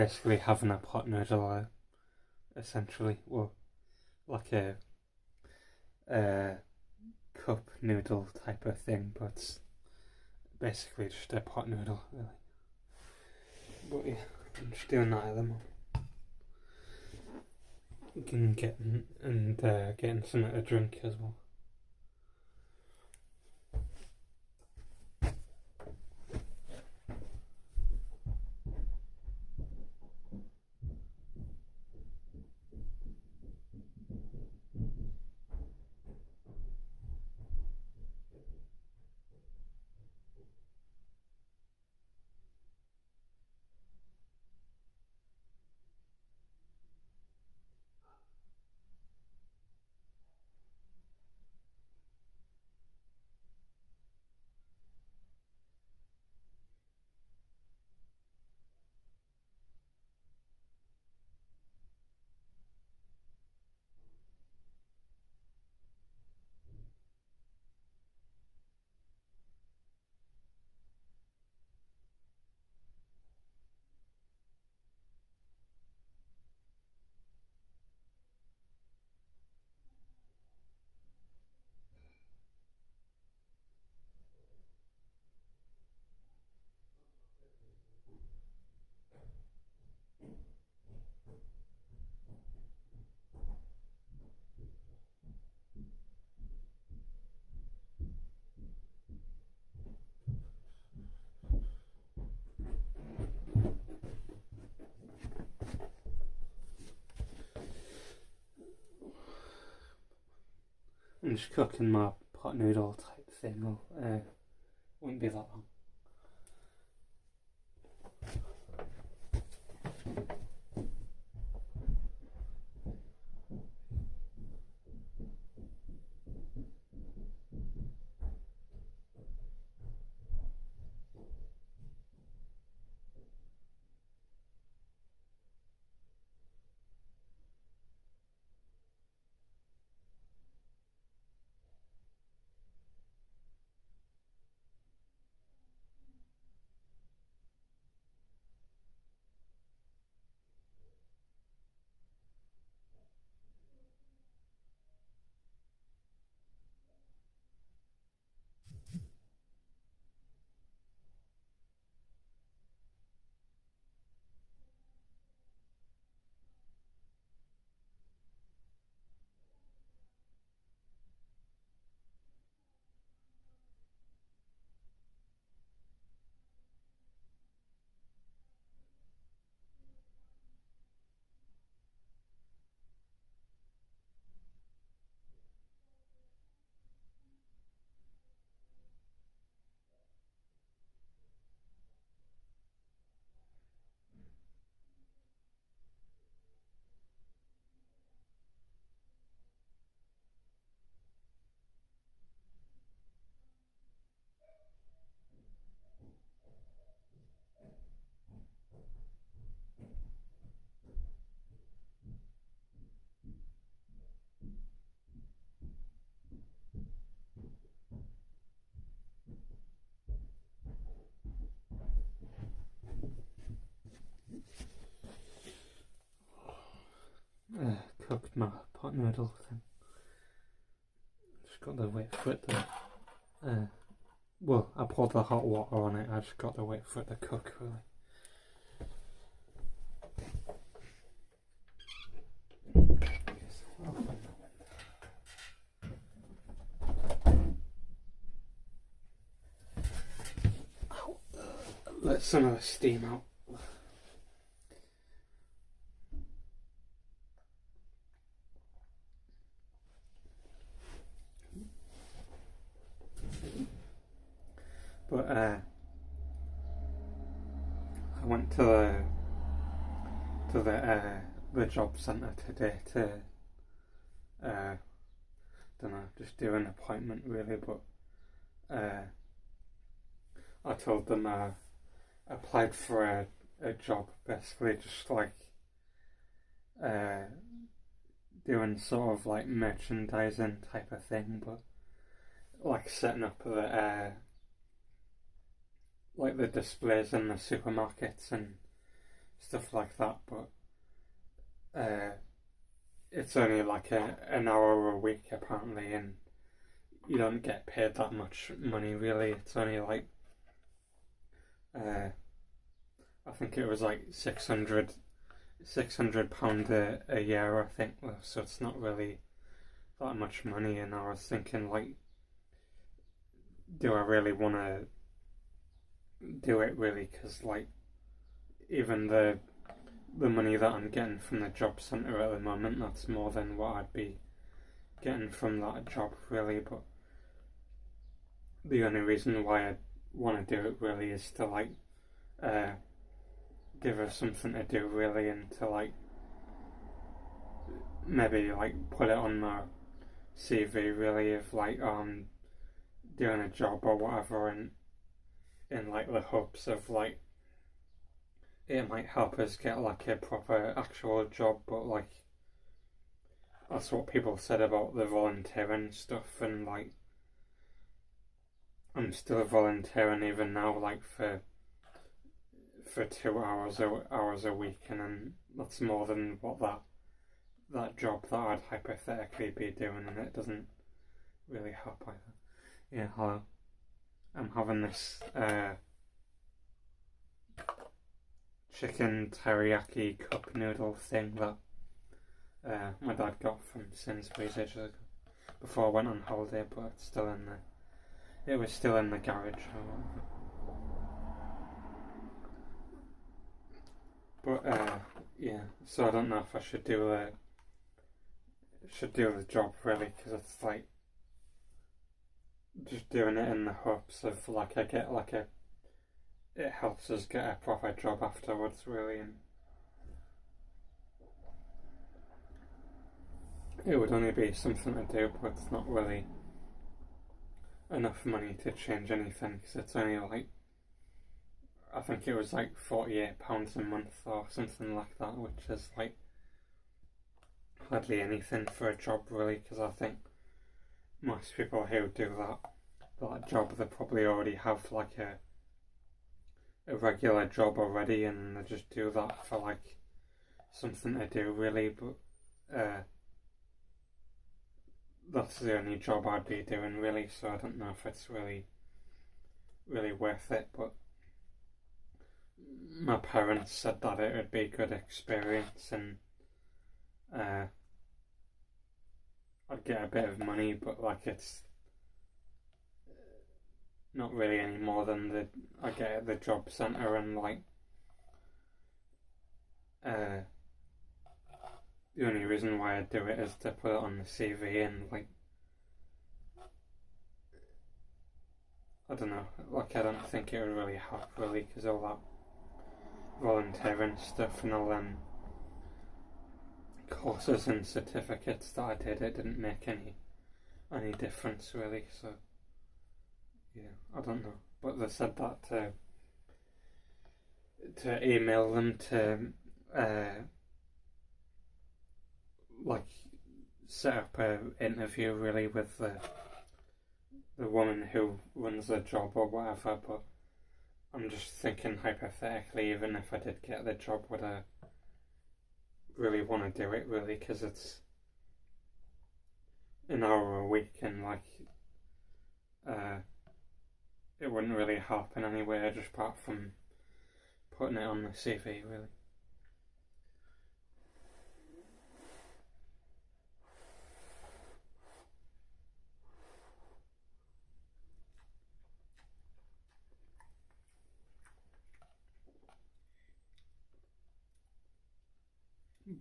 basically having a pot noodle, essentially, well, like a cup noodle type of thing, but it's basically just a pot noodle, really. But yeah, I'm just doing that at the moment. Getting something to drink as well. I'm just cooking my pot noodle type thing. Won't be that long. Cooked my pot noodle thing. Just got to wait for it to. Well, I poured the hot water on it. I just got to wait for it to cook, really. Let some of the steam out. But I went to the job centre today to don't know, just do an appointment really. But I told them I applied for a job, basically just like doing sort of like merchandising type of thing, but like setting up the like the displays in the supermarkets and stuff like that, but it's only like an hour a week apparently, and you don't get paid that much money really. It's only like I think it was like £600 a year, I think. So it's not really that much money. And I was thinking, like, do I really want to do it really? Because like, even the money that I'm getting from the job centre at the moment, that's more than what I'd be getting from that job really. But the only reason why I want to do it really is to like give her something to do really, and to like maybe like put it on my CV really, if like doing a job or whatever, and in like the hopes of like it might help us get like a proper actual job. But like, that's what people said about the volunteering stuff, and like I'm still volunteering even now, like for 2 hours a week, and then that's more than what that job that I'd hypothetically be doing, and it doesn't really help either. Yeah, hello. I'm having this chicken teriyaki cup noodle thing that my dad got from Sainsbury's ages ago, before I went on holiday, but it's still in it was still in the garage or whatever. But yeah, so I don't know if I should do the job really, because it's like just doing it in the hopes of like I get like it helps us get a proper job afterwards really, and it would only be something to do, but it's not really enough money to change anything, because it's only like, I think it was like £48 a month or something like that, which is like hardly anything for a job really, because I think most people who do that job, they probably already have like a regular job already, and they just do that for like something to do really. But that's the only job I'd be doing really, so I don't know if it's really worth it. But my parents said that it would be a good experience, and I'd get a bit of money, but like it's not really any more than I get at the job centre, and like the only reason why I do it is to put it on the CV, and like I don't know, like I don't think it would really help really, because all that volunteering stuff and all them courses and certificates that I did, it didn't make any difference really. So yeah, I don't know, but they said that to email them to like set up an interview really with the woman who runs the job or whatever. But I'm just thinking hypothetically, even if I did get the job, would I really want to do it really? Because it's an hour a week, and like it wouldn't really help in any way, just apart from putting it on the CV really.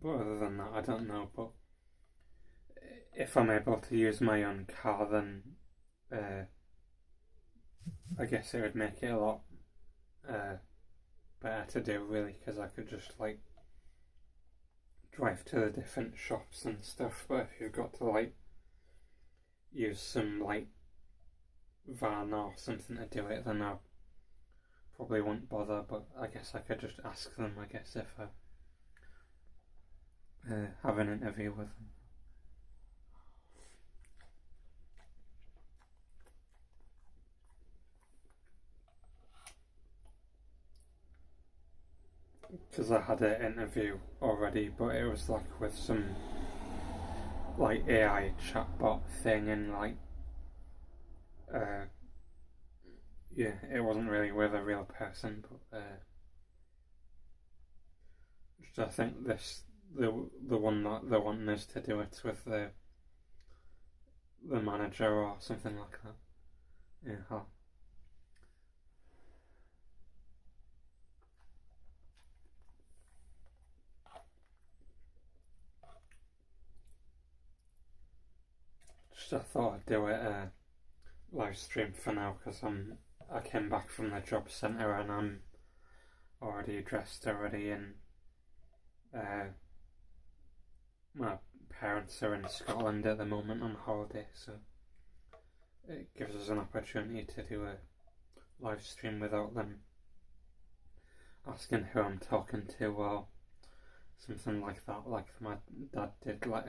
But other than that, I don't know. But if I'm able to use my own car, then I guess it would make it a lot better to do really, because I could just like drive to the different shops and stuff. But if you've got to like use some like van or something to do it, then I probably won't bother. But I guess I could just ask them, I guess, if I have an interview with them. because I had an interview already, but it was like with some like AI chatbot thing, and like uh, yeah, it wasn't really with a real person, but I think the one that they're wanting us to do it with the manager or something like that. Yeah. Just I thought I'd do it live stream for now because I came back from the job centre and I'm already dressed already, and my parents are in Scotland at the moment on holiday, so it gives us an opportunity to do a live stream without them asking who I'm talking to or something like that, like my dad did like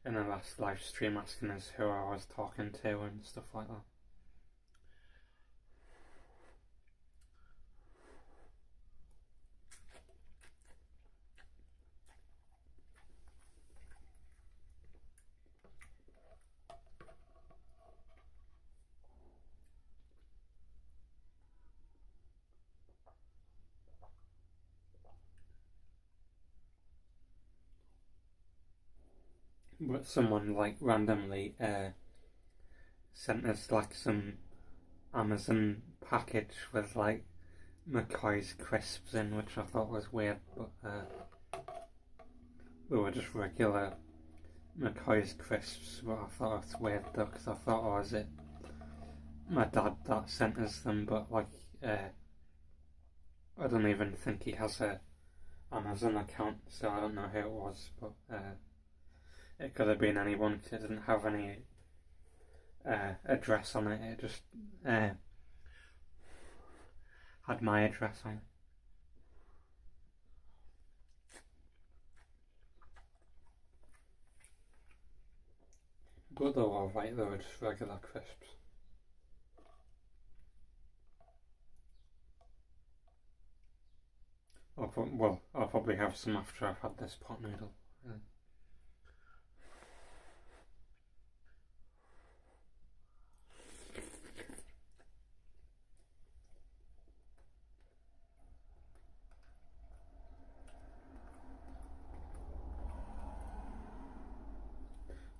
in the last live stream, asking us who I was talking to and stuff like that. But someone like randomly sent us like some Amazon package with like McCoy's crisps in, which I thought was weird, but they were just regular McCoy's crisps. But I thought it's weird though, because I thought, oh, is it my dad that sent us them? But like, I don't even think he has a Amazon account, so I don't know who it was, but it could have been anyone because it didn't have any address on it. It just had my address on it. But they were alright, they were just regular crisps. I'll probably have some after I've had this pot noodle.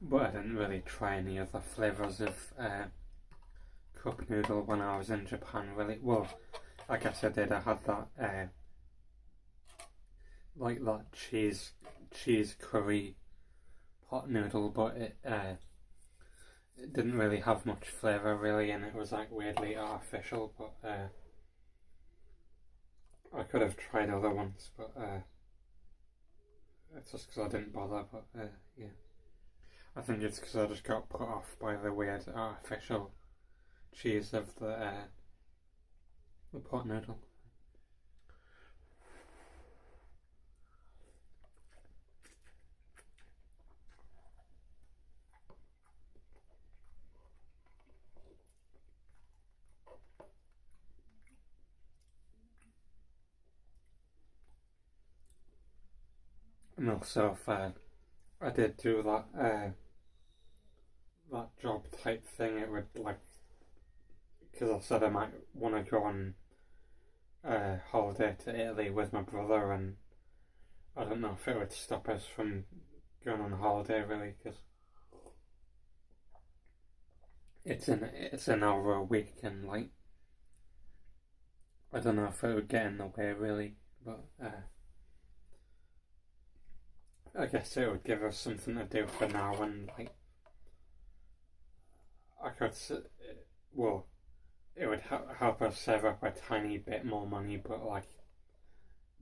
But I didn't really try any other flavours of cup noodle when I was in Japan, really. Well, I guess I did. I had that like that cheese curry pot noodle, but it didn't really have much flavour really, and it was like weirdly artificial. But I could have tried other ones, but it's just because I didn't bother. But yeah, I think it's because I just got put off by the weird artificial cheese of the pot noodle. And also, if I did do that that job type thing, it would like, because I said I might want to go on holiday to Italy with my brother, and I don't know if it would stop us from going on holiday really, because it's an hour a week, and like I don't know if it would get in the way really, but I guess it would give us something to do for now, and like I could, well, it would help us save up a tiny bit more money, but like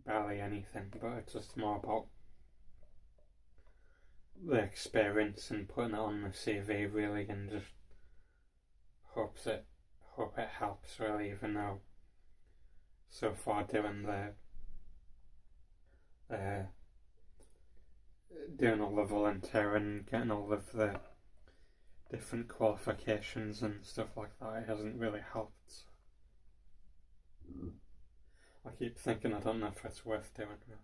barely anything. But it's just more about the experience and putting it on the CV really, and just hope it helps really. Even though so far doing all the volunteering, getting all of the different qualifications and stuff like that, it hasn't really helped. I keep thinking I don't know if it's worth doing, really.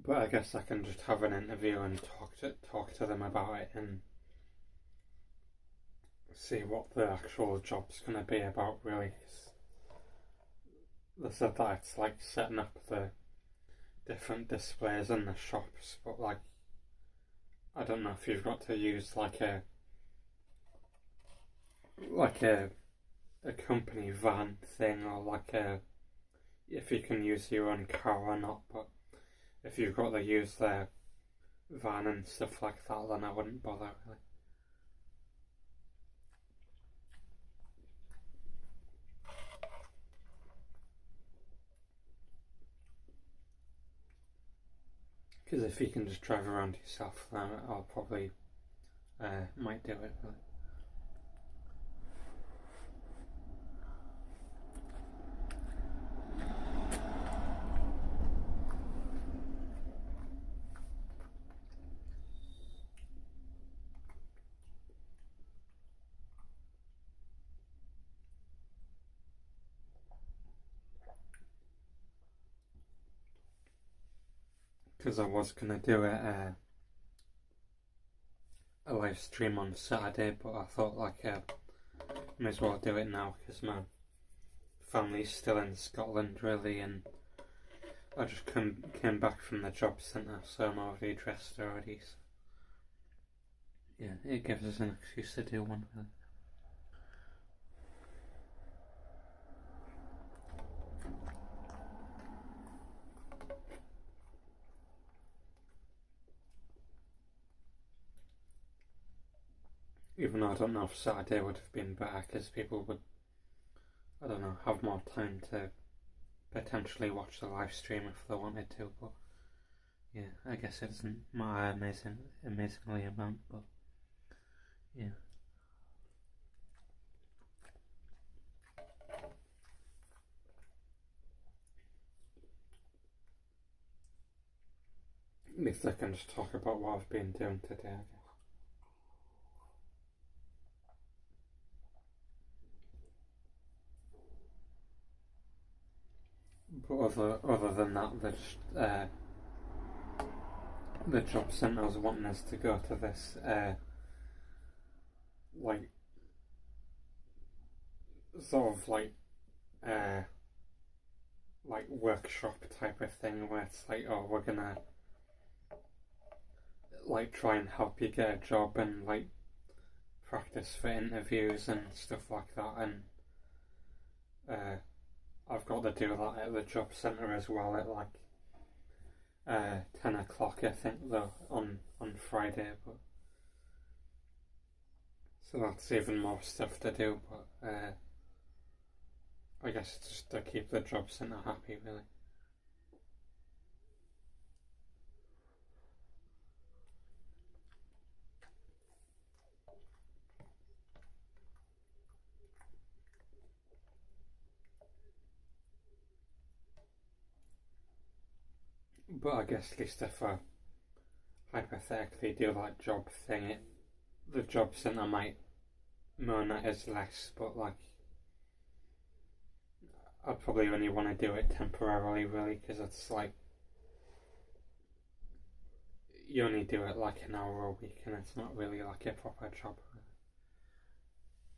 But I guess I can just have an interview and talk to them about it and see what the actual job's going to be about, really. 'Cause they said that it's like setting up the different displays in the shops, but like I don't know if you've got to use like a company van thing, or like if you can use your own car or not. But if you've got to use their van and stuff like that, then I wouldn't bother, really. Because if you can just drive around yourself, then I'll probably might do it, really. Because I was going to do a live stream on Saturday, but I thought like may as well do it now because my family's still in Scotland, really, and I just came back from the job centre, so I'm already dressed already. So yeah, it gives us an excuse to do one, really. Even though I don't know if Saturday would have been better, because people would, I don't know, have more time to potentially watch the live stream if they wanted to. But yeah, I guess it doesn't matter amazingly amount, but yeah. At least I can just talk about what I've been doing today, I guess. But other than that, the job centre's wanting us to go to this like sort of like workshop type of thing, where it's like, oh, we're gonna like try and help you get a job and like practice for interviews and stuff like that. And I've got to do that at the job centre as well at like 10 o'clock, I think, though, on Friday. But so that's even more stuff to do, but I guess it's just to keep the job centre happy, really. But I guess at least if I hypothetically do that job thing, the job centre might moan at us less, but like I'd probably only want to do it temporarily, really, because it's like you only do it like an hour a week, and it's not really like a proper job, really.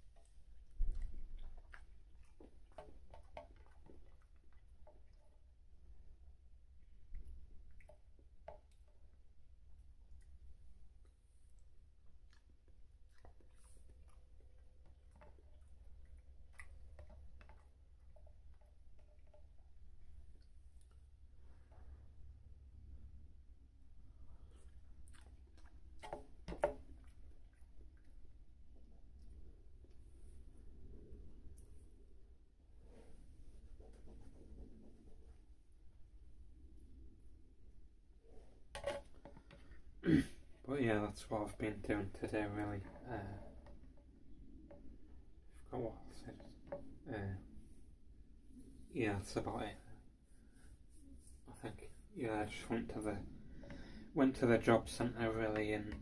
But yeah, that's what I've been doing today, really. I forgot what I said. yeah, that's about it. I think. Yeah, I just went to the job centre really and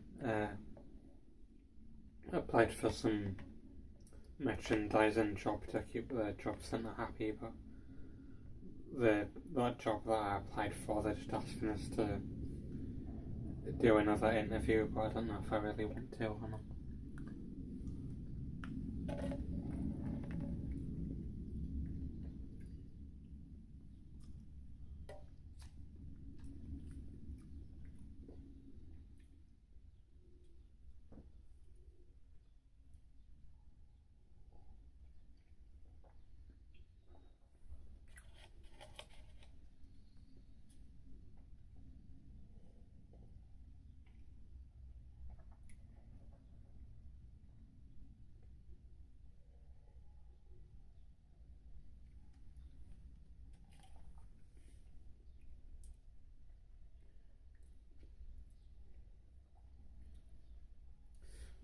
applied for some merchandising job to keep the job centre happy, but that job that I applied for, they're just asking us to do another interview, but I don't know if I really want to or not.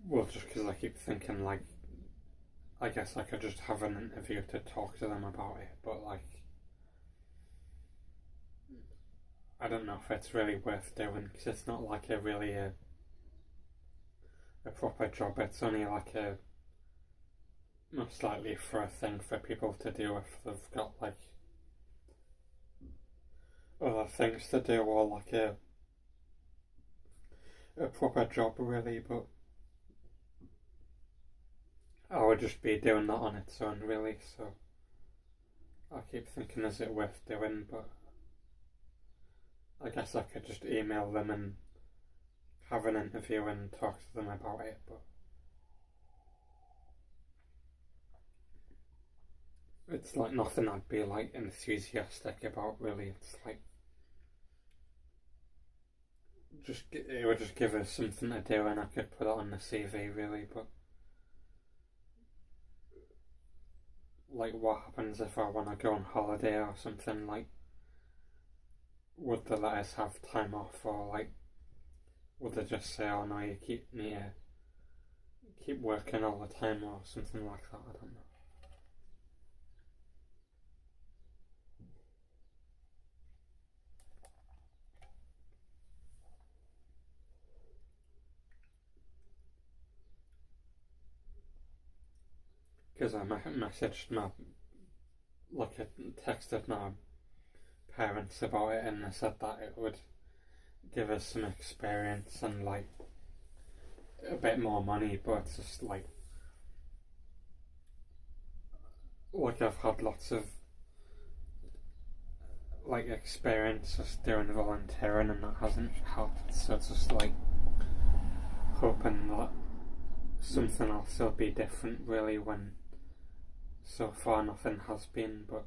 Well, just because I keep thinking, like, I guess I could just have an interview to talk to them about it, but, like, I don't know if it's really worth doing, because it's not like a proper job. It's only like most likely for a thing for people to do if they've got, like, other things to do, or like a proper job really, but I would just be doing that on its own really, so I keep thinking, is it worth doing? But I guess I could just email them and have an interview and talk to them about it, but it's like nothing I'd be like enthusiastic about really. It's like it would just give us something to do and I could put it on the CV really, but like what happens if I want to go on holiday or something, like would they let us have time off, or like would they just say, oh no, you keep working all the time or something like that? I don't know. Because I messaged my, like I texted my parents about it and they said that it would give us some experience and like a bit more money, but it's just like I've had lots of like experience just doing volunteering and that hasn't helped, so it's just like hoping that something will still be different really, when so far nothing has been. But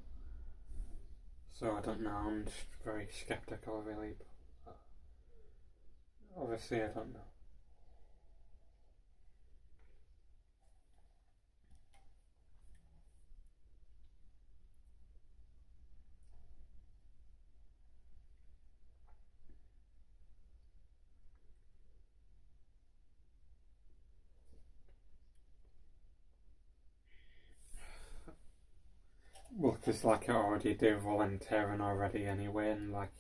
so I don't know, I'm just very skeptical really, but obviously I don't know. Well, because like I already do volunteering already anyway, and like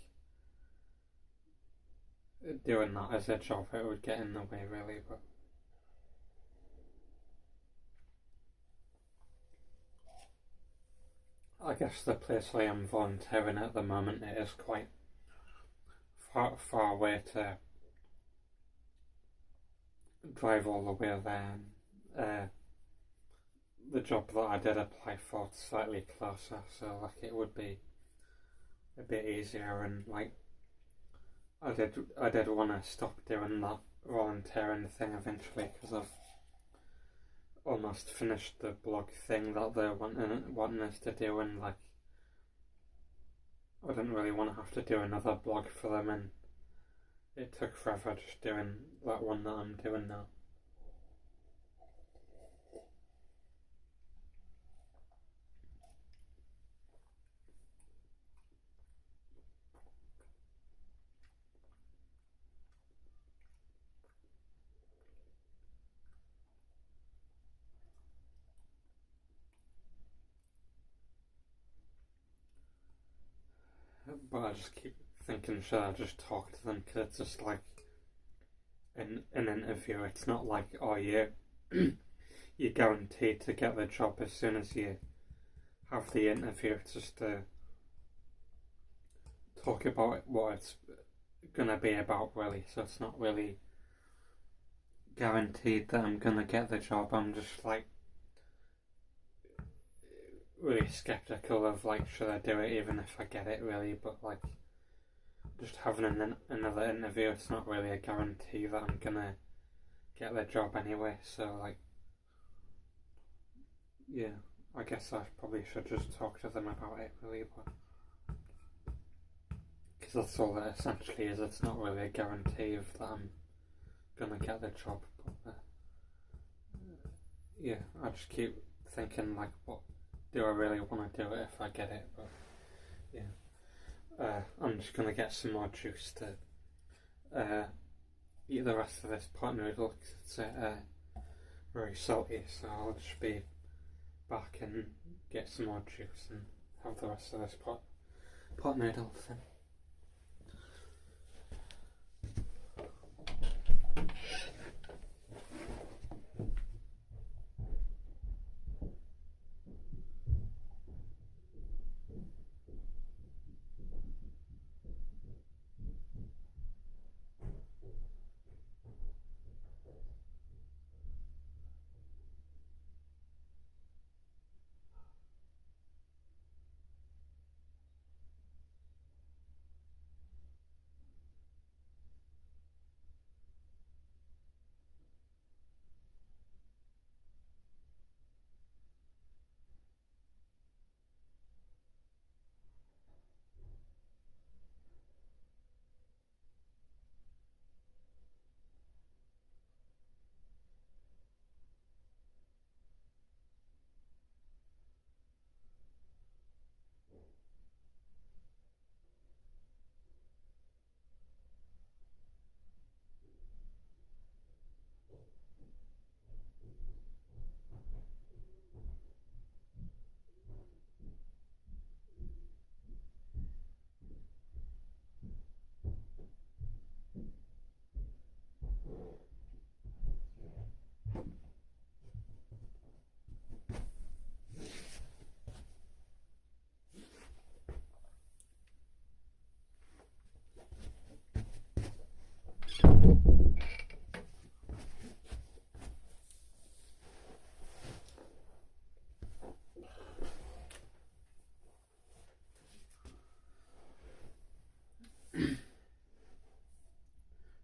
doing that as a job, it would get in the way really. But I guess the place I am volunteering at the moment, it is quite far away to drive all the way there. And, the job that I did apply for is slightly closer, so like it would be a bit easier. And like I did want to stop doing that volunteering thing eventually, because I've almost finished the blog thing that they're wanting us to do, and like I didn't really want to have to do another blog for them, and it took forever just doing that one that I'm doing now. but I just keep thinking, should I just talk to them? Because it's just like an interview. It's not like, oh, you're guaranteed to get the job as soon as you have the interview. It's just to talk about what it's gonna be about, really. So it's not really guaranteed that I'm gonna get the job. I'm just like really skeptical of like, should I do it even if I get it, really. But like, just having another interview, it's not really a guarantee that I'm gonna get the job anyway. So like, yeah, I guess I probably should just talk to them about it, really. But because that's all it essentially is. It's not really a guarantee of that I'm gonna get the job. But yeah, I just keep thinking like, what do I really want to do it if I get it? But yeah, I'm just gonna get some more juice to eat the rest of this pot noodle because it's very salty. So I'll just be back and get some more juice and have the rest of this pot noodle then.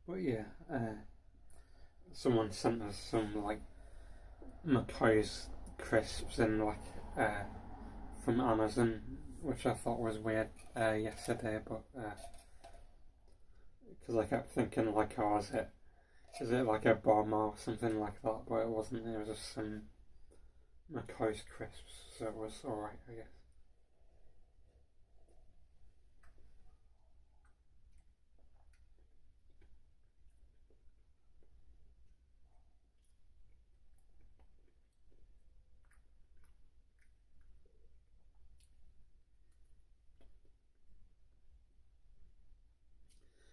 But yeah, someone sent us some like McCoy's crisps in like from Amazon, which I thought was weird yesterday, but because I kept thinking like, oh, is it like a bomb or something like that? But it wasn't. It was just some McCoy's crisps, so it was alright, I guess.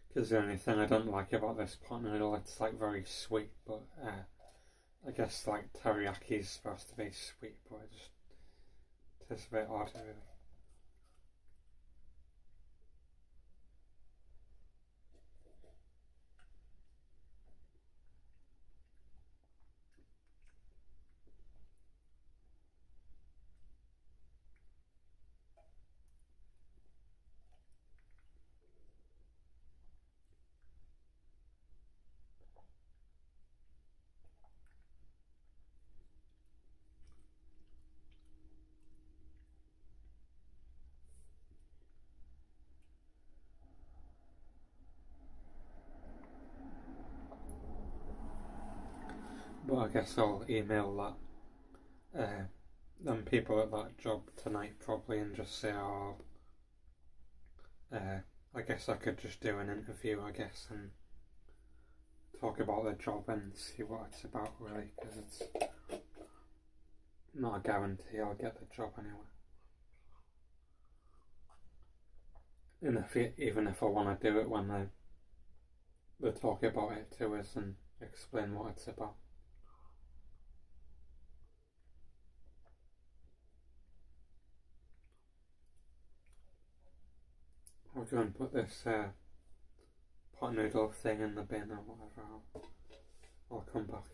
Because the only thing I don't like about this pot noodle, it's like very sweet, but I guess like teriyaki is supposed to be sweet, but it just tastes a bit odd, really. But I guess I'll email them people at that job tonight probably and just say, oh, I guess I could just do an interview, I guess, and talk about the job and see what it's about, really, because it's not a guarantee I'll get the job anyway. And even if I want to do it when they talk about it to us and explain what it's about. I'll go and put this pot noodle thing in the bin or whatever. I'll come back.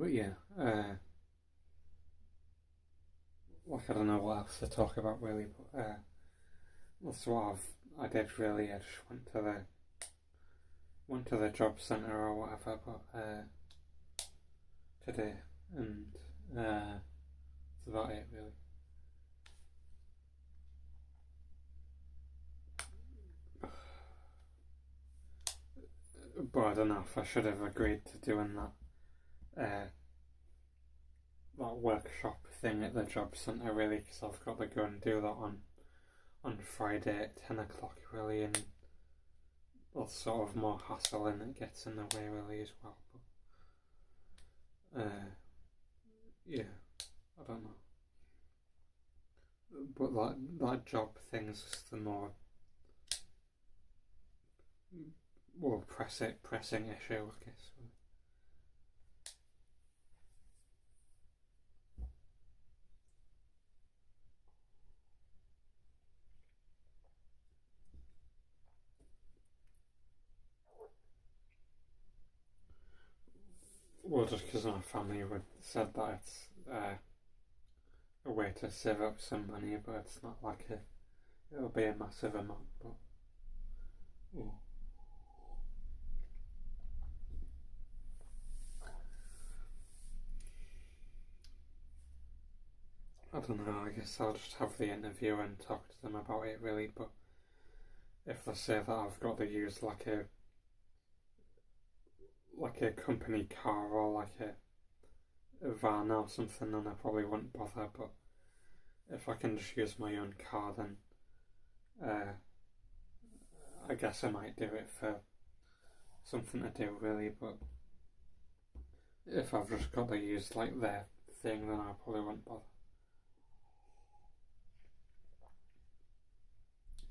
But yeah, like I don't know what else to talk about really, but that's what I did really. I just went to the job centre or whatever, but today, and that's about it really. But I don't know if I should have agreed to doing that workshop thing at the job centre really, because I've got to go and do that on Friday at 10 o'clock really, and that's sort of more hassle and it gets in the way really as well. But yeah, I don't know. But that job thing's just the more pressing issue, I guess. Well, just because my family said that it's a way to save up some money, but it's not like it'll be a massive amount. But I don't know. I guess I'll just have the interview and talk to them about it really. But if they say that I've got to use like a company car or like a van or something, then I probably wouldn't bother. But if I can just use my own car, then I guess I might do it for something to do really. But if I've just got to use like their thing, then I probably wouldn't bother.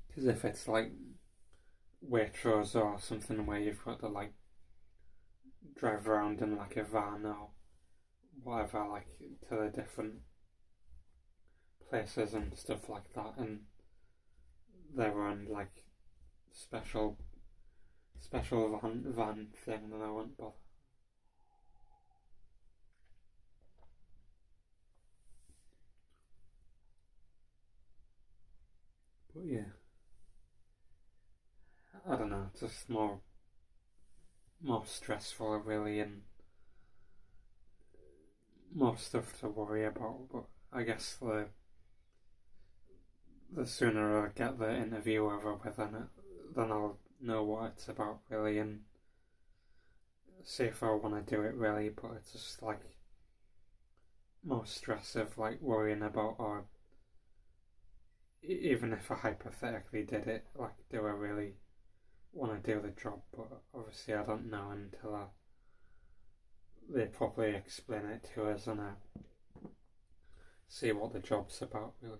Because if it's like Waitrose or something where you've got to like drive around in like a van or whatever, like to the different places and stuff like that, and they run like special van thing, then I won't bother. But yeah, I don't know, it's just more stressful really, and more stuff to worry about. But I guess the sooner I get the interview over with, then I'll know what it's about really, and see if I want to do it really. But it's just like more stress of like worrying about, or even if I hypothetically did it, like, do I really want to do the job? But obviously I don't know until they properly explain it to us and I see what the job's about really.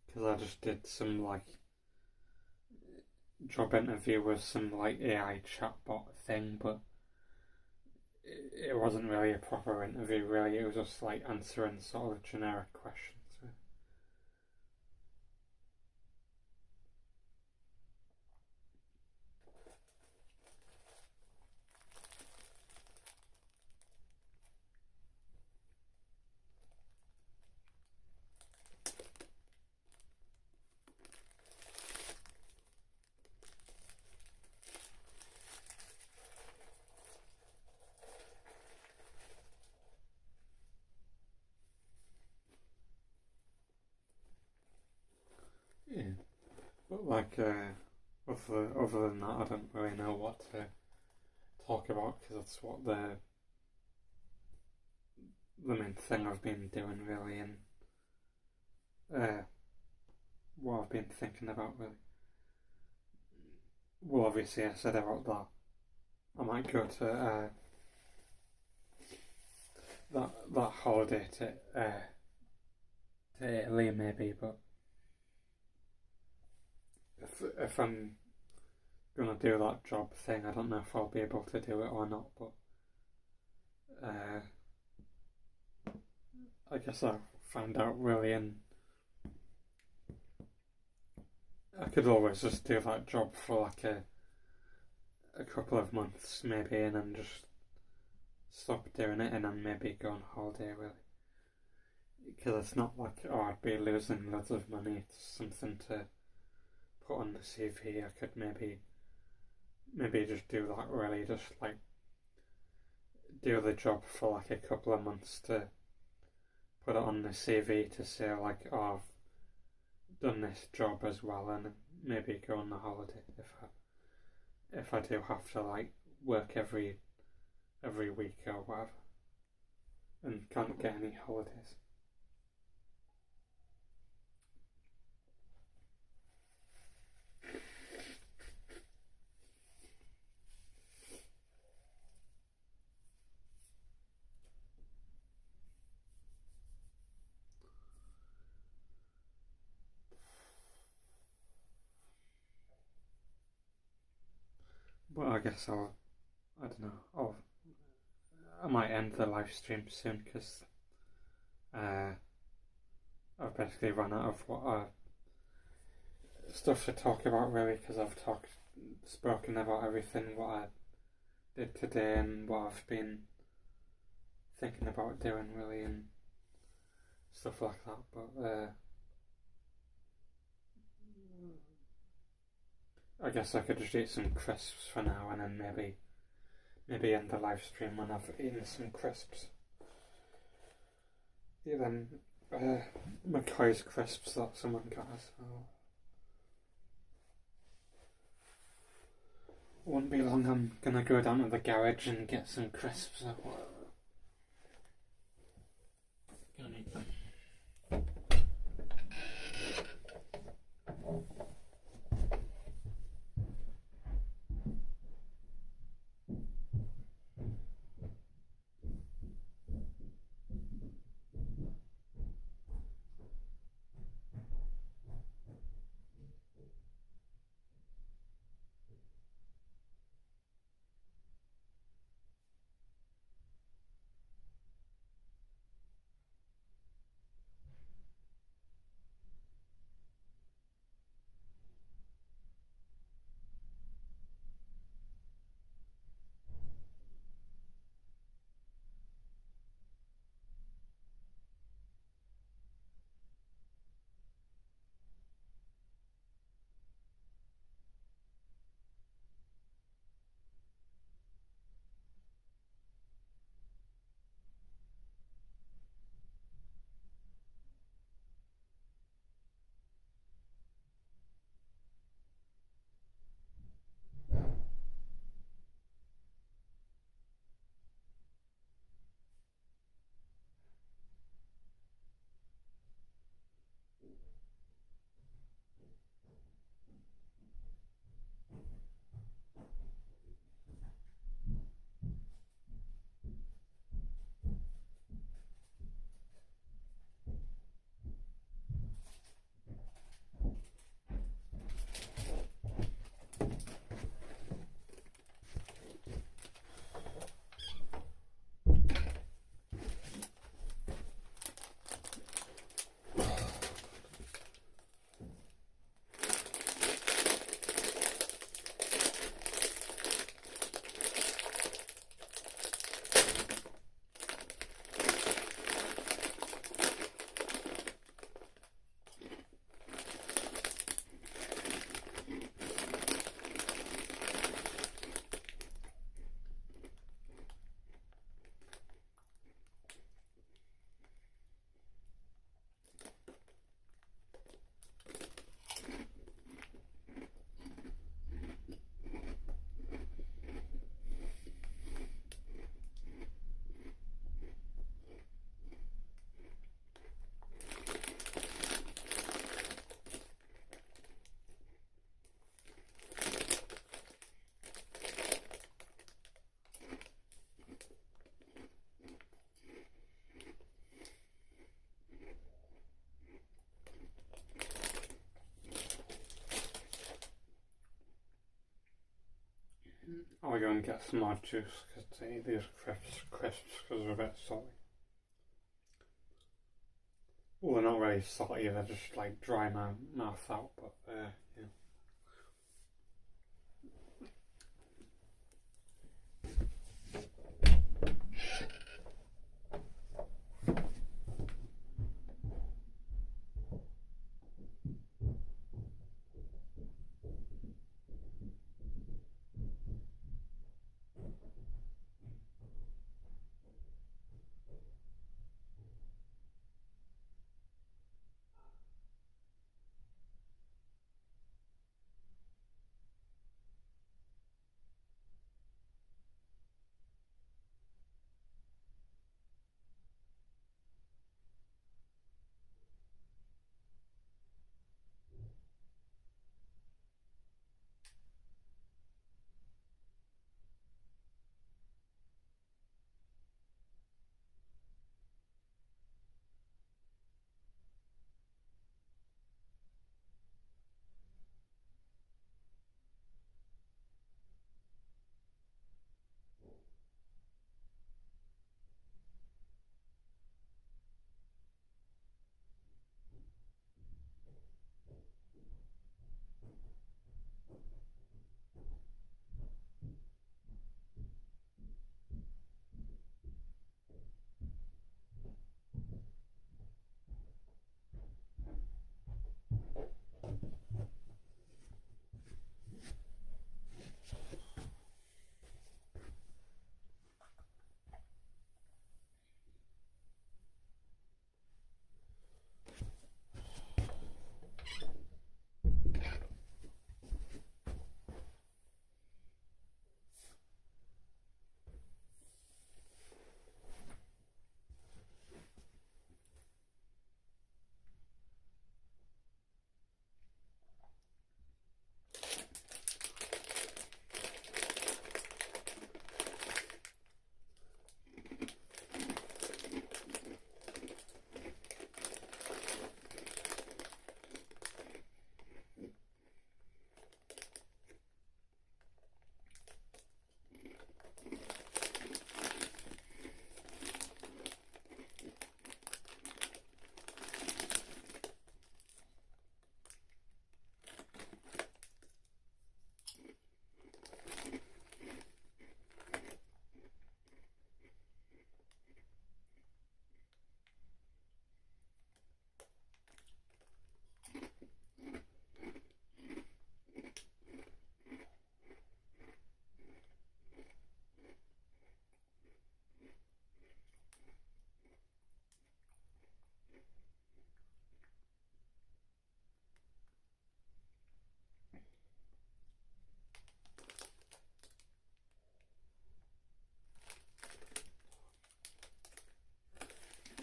Because I just did some like job interview with some like AI chatbot thing, but it wasn't really a proper interview really. It was just like answering sort of generic questions. Yeah, but like other than that, I don't really know what to talk about because that's what the main thing I've been doing really, and what I've been thinking about really. Well, obviously I said about that. I might go to that holiday to Italy maybe, but if I'm gonna do that job thing, I don't know if I'll be able to do it or not. But uh, I guess I'll find out really, and I could always just do that job for like a couple of months maybe, and then just stop doing it, and then maybe go on holiday really. Because it's not like, oh, I'd be losing loads of money. It's something to put on the CV. I could maybe just do that really, just like do the job for like a couple of months to put it on the CV to say like, oh, I've done this job as well, and maybe go on the holiday if I do have to like work every week or whatever, and can't get any holidays. But I guess I don't know, I might end the live stream soon because I've basically run out of stuff to talk about really, because I've spoken about everything what I did today and what I've been thinking about doing really, and stuff like that. But I guess I could just eat some crisps for now, and then maybe end the live stream when I've eaten some crisps. Even McCoy's crisps that someone got us. So won't be long. I'm gonna go down to the garage and get some crisps or whatever. Gonna eat them. I'll go and get some more juice because I eat these crisps because they're a bit salty. Well, they're not really salty, they just like dry my mouth out, but yeah.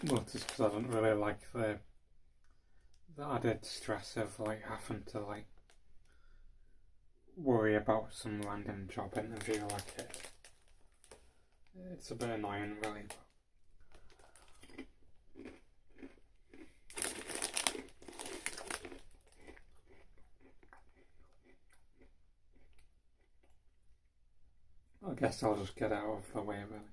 Well, just because I don't really like the added stress of like having to like worry about some random job interview. Like it's a bit annoying, really. I guess I'll just get out of the way, really.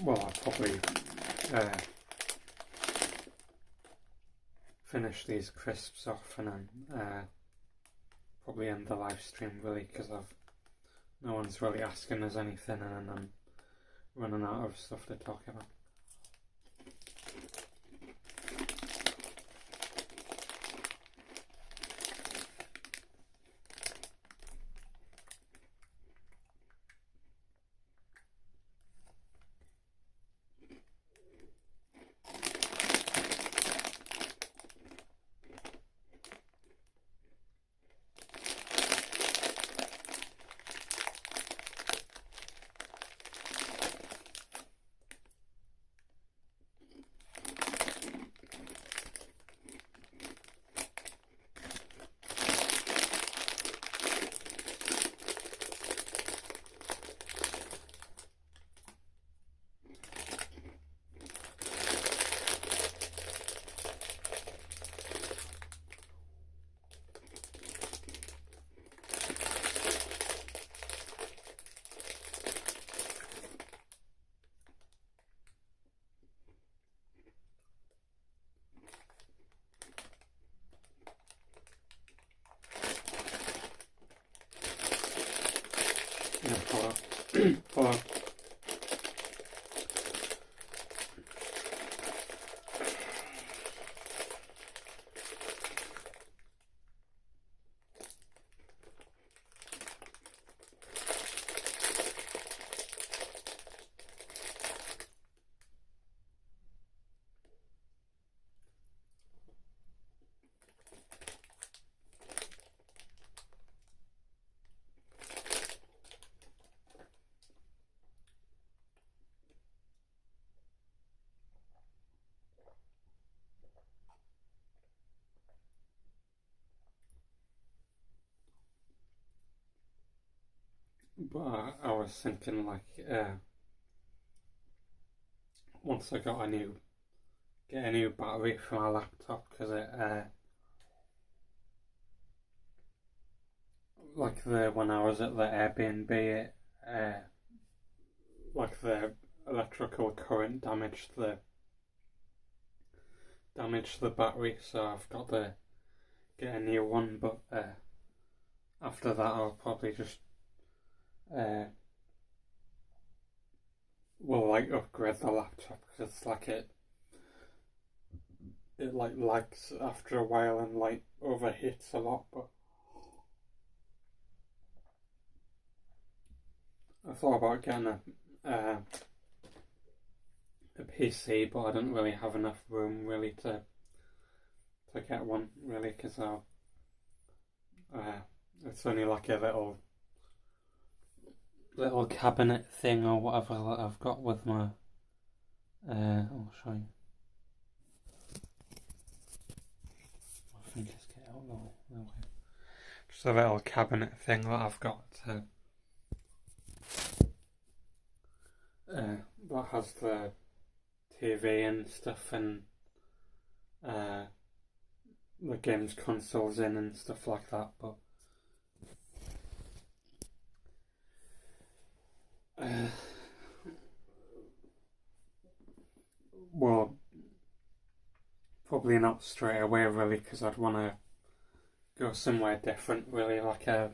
Well, I'll probably finish these crisps off and then probably end the live stream, really, because no one's really asking us anything and I'm running out of stuff to talk about. Yeah, hello. But I was thinking, like, once I get a new battery for my laptop, because like when I was at the Airbnb, like the electrical current damaged the battery, so I've got to get a new one. But after that, I'll probably just like upgrade the laptop, because it's like it like lags after a while and like overheats a lot. But I thought about getting a PC, but I didn't really have enough room really to get one, really, because it's only like a little cabinet thing or whatever that I've got with my I'll show you. My fingers get out there. Just a little cabinet thing that I've got that has the TV and stuff, and the games consoles in and stuff like that. But well, probably not straight away, really, because I'd want to go somewhere different, really, like I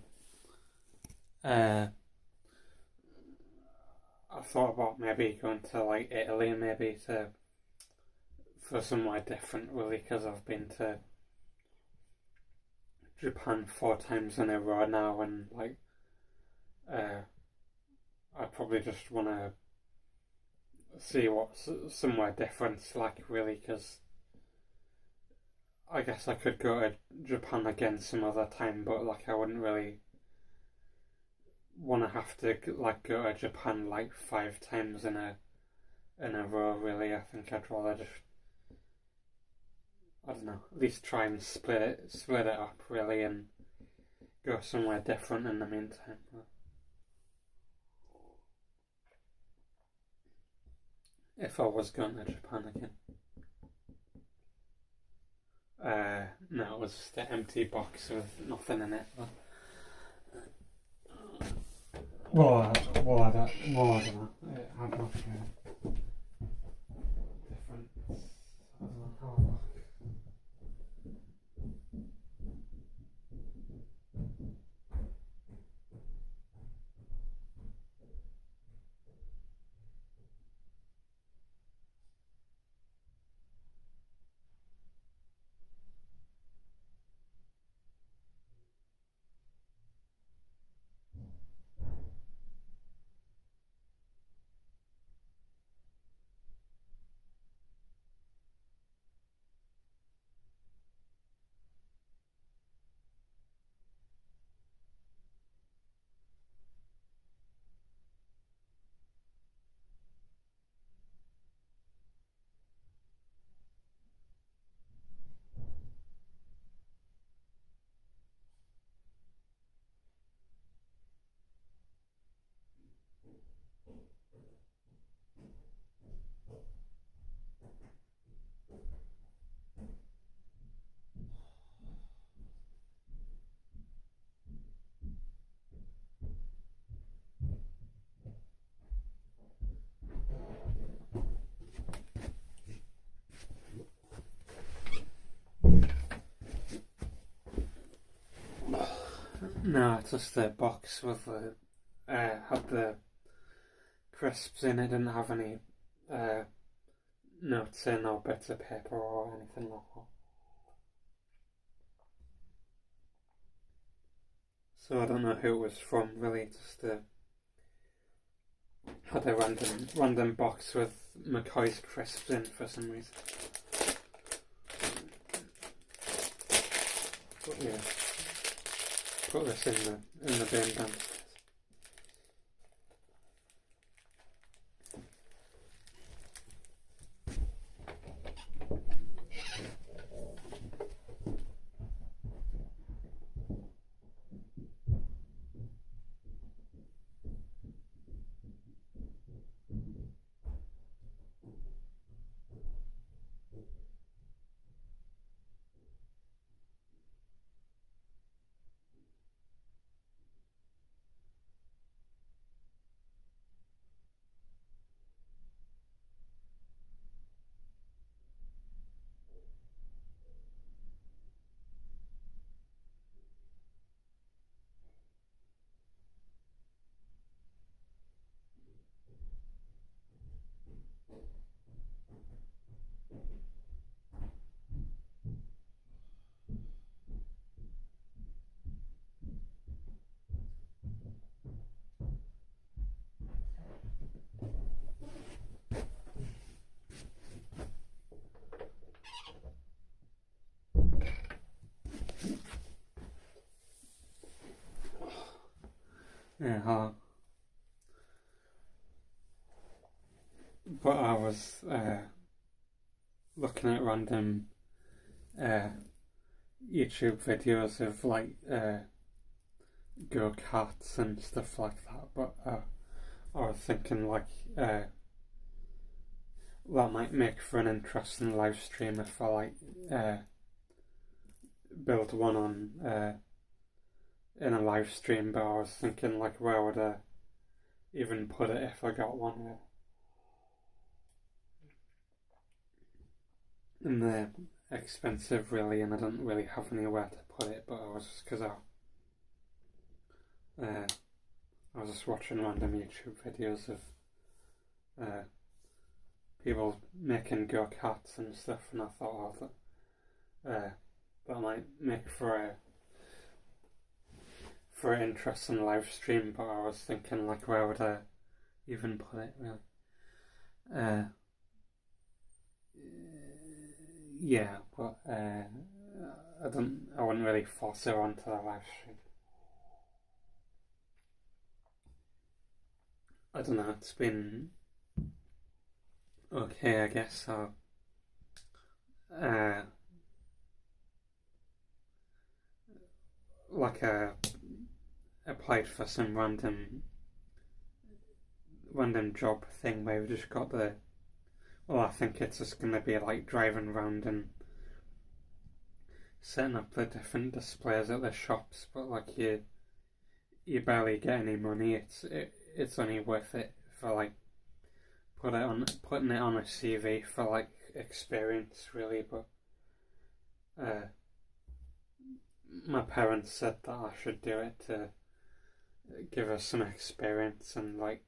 thought about maybe going to like Italy, maybe for somewhere different, really, because I've been to Japan 4 times in a row now, and like I probably just want to see what somewhere different's like, really, because I guess I could go to Japan again some other time, but like I wouldn't really want to have to like go to Japan like 5 times in a row, really. I think I'd rather just, I don't know, at least try and split it up, really, and go somewhere different in the meantime. If I was going to Japan again. No, it was just an empty box with nothing in it. Well, I don't know. I'm not sure. Different. I don't know how. No, it's just a box with had the crisps in. It didn't have any notes in or bits of paper or anything like that. So I don't know who it was from, really. Just had a random box with McCoy's crisps in for some reason. But yeah, put this in the bin downstairs. Yeah, hello. But I was looking at random YouTube videos of like go-karts and stuff like that, but I was thinking like that might make for an interesting live stream if I like build one on in a live stream, but I was thinking like where would I even put it if I got one? And they're expensive really, and I don't really have anywhere to put it, but I was just because I was just watching random YouTube videos of people making go-karts and stuff, and I thought that might make for an interesting live stream, but I was thinking like where would I even put it really? Yeah, but I wouldn't really force it onto the live stream. I don't know, it's been okay, I guess. So like I applied for some random job thing where we just got I think it's just going to be like driving around and setting up the different displays at the shops, but like you barely get any money. It's only worth it for like putting it on a CV for like experience really. But my parents said that I should do it to give us some experience and like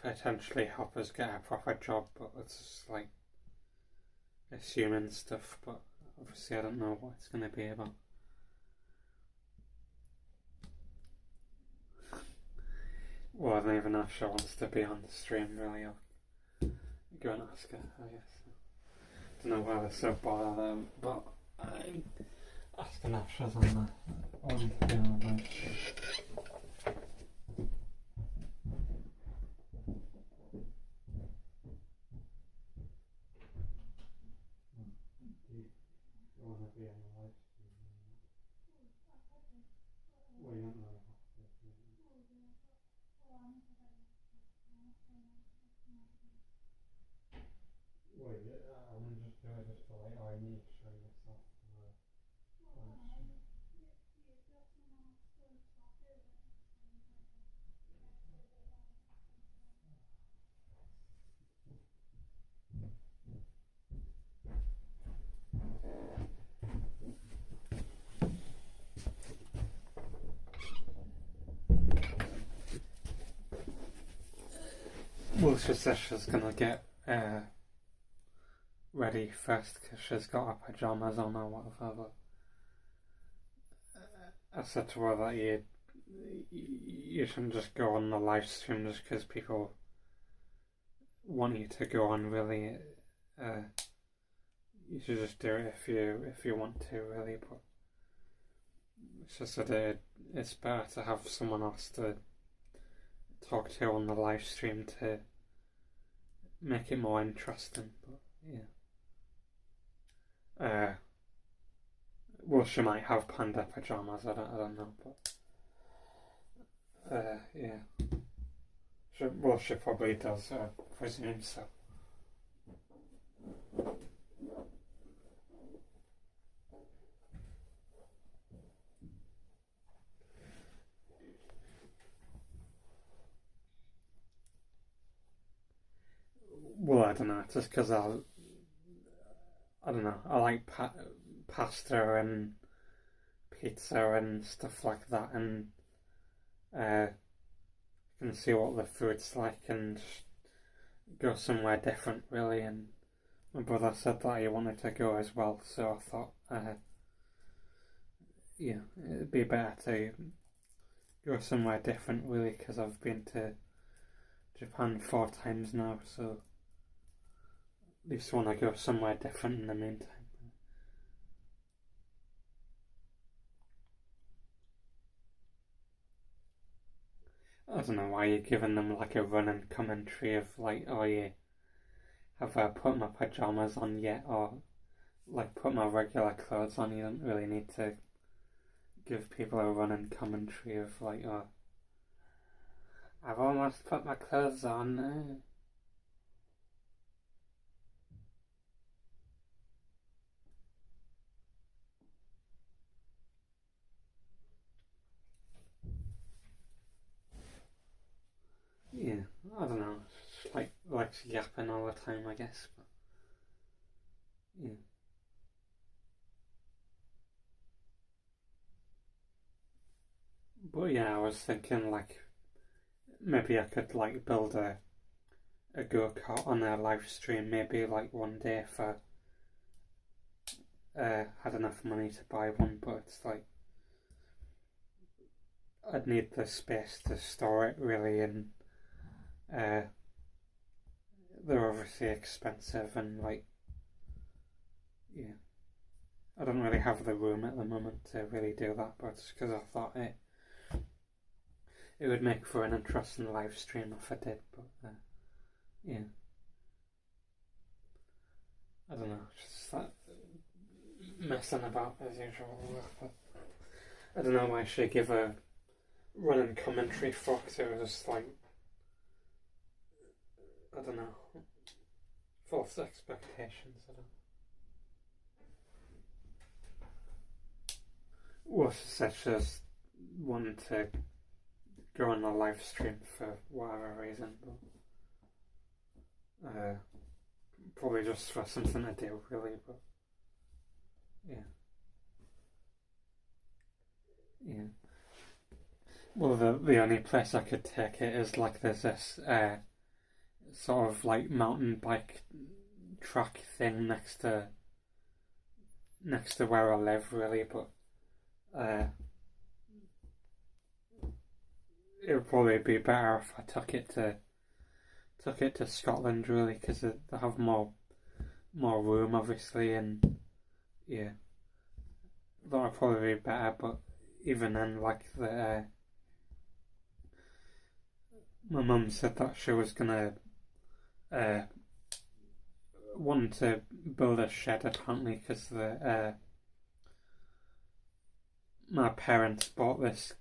potentially help us get a proper job, but it's just like assuming stuff, but obviously I don't know what it's going to be about. Well, I don't even know if she wants to be on the stream really. I'll go and ask her, I guess. I don't know why they're so bothered, but I'm asking if she's on the Well, she said she's gonna get ready first because she's got her pajamas on or whatever. But I said to her that you shouldn't just go on the live stream just because people want you to go on. Really, you should just do it if you want to. Really, but she said it's better to have someone else to talk to on the live stream to make it more interesting. But yeah. Well, she might have panda pajamas. I don't know, but yeah. She probably does. I presume so. Well, I don't know. Just because I don't know. I like pasta and pizza and stuff like that, and can see what the food's like and go somewhere different, really. And my brother said that he wanted to go as well, so I thought, yeah, it'd be better to go somewhere different, really, because I've been to Japan 4 times now, so at least want to go somewhere different in the meantime. I don't know why you're giving them like a running commentary of like, oh yeah, have I put my pajamas on yet, or like put my regular clothes on. You don't really need to give people a running commentary of like, oh, I've almost put my clothes on. Yeah, I don't know. It's like yapping all the time, I guess. But yeah. But yeah, I was thinking like maybe I could like build a go-kart on a live stream. Maybe like one day if I had enough money to buy one. But it's like I'd need the space to store it, really, and they're obviously expensive, and like, yeah, I don't really have the room at the moment to really do that, but it's because I thought it would make for an interesting live stream if I did. But yeah, I don't know, just that messing about as usual. But I don't know why I should give a running commentary for, because it was just like, I don't know, false expectations. I don't. Well, she said she just wanted to go on a live stream for whatever reason, but probably just for something to do, really. But yeah. Well, the only place I could take it is like there's this sort of like mountain bike track thing next to where I live, really. But it would probably be better if I took it to Scotland, really, because they have more room, obviously, and yeah, that would probably be better. But even then, like my mum said that she was gonna want to build a shed, apparently, because my parents bought this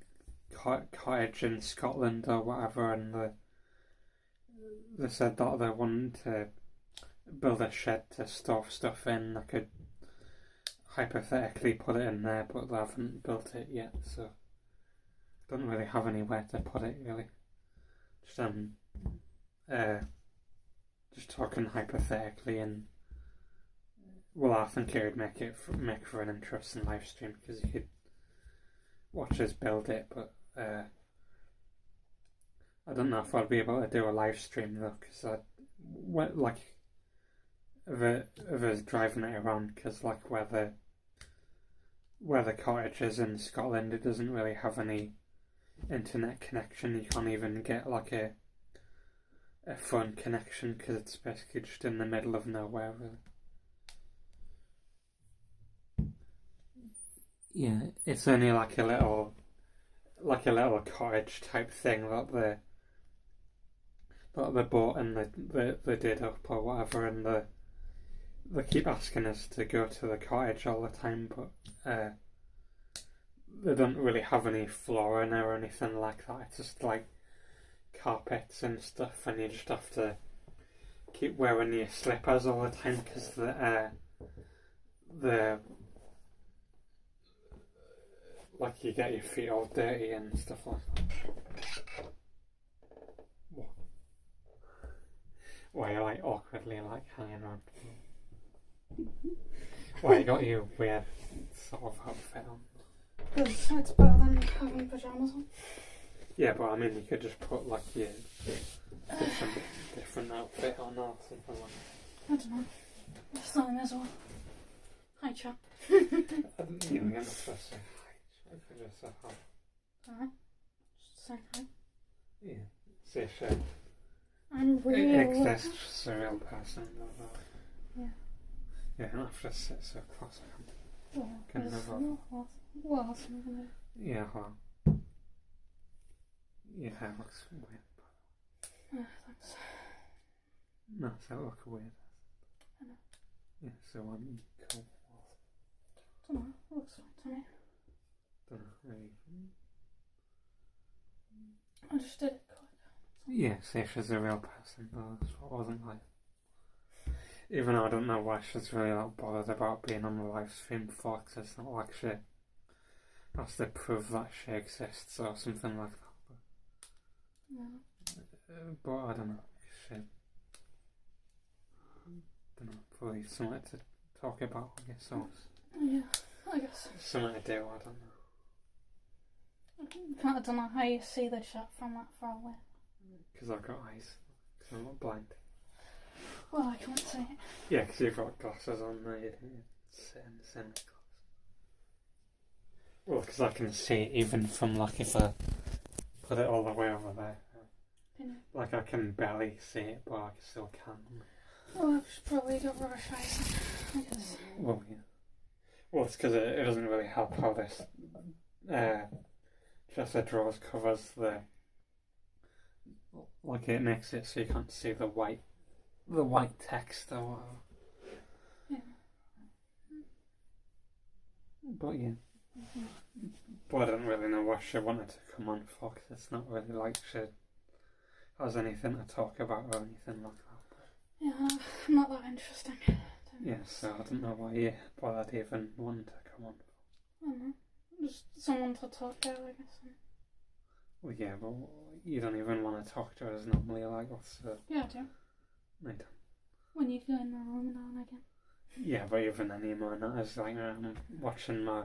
cottage in Scotland or whatever, and they said that they wanted to build a shed to store stuff in. I could hypothetically put it in there, but they haven't built it yet, so don't really have anywhere to put it, really. Just talking hypothetically, and well, I think it would make for an interesting live stream, because you could watch us build it. But I don't know if I'll be able to do a live stream though, because like of us driving it around, because like where the cottage is in Scotland, it doesn't really have any internet connection. You can't even get like a phone connection because it's basically just in the middle of nowhere, really. Yeah, it's only like a little cottage type thing that they bought and they did up or whatever, and they keep asking us to go to the cottage all the time, but they don't really have any flooring or anything like that. It's just like carpets and stuff, and you just have to keep wearing your slippers all the time because the like you get your feet all dirty and stuff like that. What? Why you're like awkwardly like hanging on? Why you got your weird sort of outfit on? Because it's better than having pyjamas on. Yeah, but I mean you could just put like your different outfit on or something like that. I don't know. It's time as well. Hi, chap. I didn't even get to say hi. I could just say hi. Alright. Just say hi. Yeah. Say shit. I'm real. Exists just a real person. Yeah. Yeah, I don't have to sit so close. Well, Can what else am I going to do? Yeah, well. Your hair looks weird. Thanks. No, does that look weird? I know. Yeah, so cool. Don't know. It looks fine to me. Don't know, really. I just did it quick. Yeah, see, she's a real person, though. That's what I wasn't like. Even though I don't know why she's really not bothered about being on the live stream for, because it's not like she has to prove that she exists or something like that. Yeah. But I don't know. She, don't know, probably something to talk about, I guess, or Yeah, I guess. something to do, I don't know. I don't know how you see the chat from that far away. Because I've got eyes, because I'm not blind. Well, I can't see it. Yeah, because you've got glasses on there, you sit in the same glass. Well, because I can see it even from, like, if I put it all the way over there. Like, I can barely see it, but I still can. Oh, I've probably got rubbish eyes, I guess. Well, yeah. Well, it's because it doesn't really help how this Chester Drawers covers the... Like, it makes it so you can't see the white text or whatever. Yeah. But yeah. Mm-hmm. But I don't really know what she wanted to come on for, because it's not really like she has anything to talk about or anything like that. Yeah, not that interesting. Yeah, so I don't know why you bothered even wanting to come on. I don't know. Just someone to talk to, I guess. Well, yeah, but you don't even want to talk to us normally, like, what's the... Yeah, I do. I don't. When you go in the room now and again. Yeah, but even anymore, not as like I'm watching my...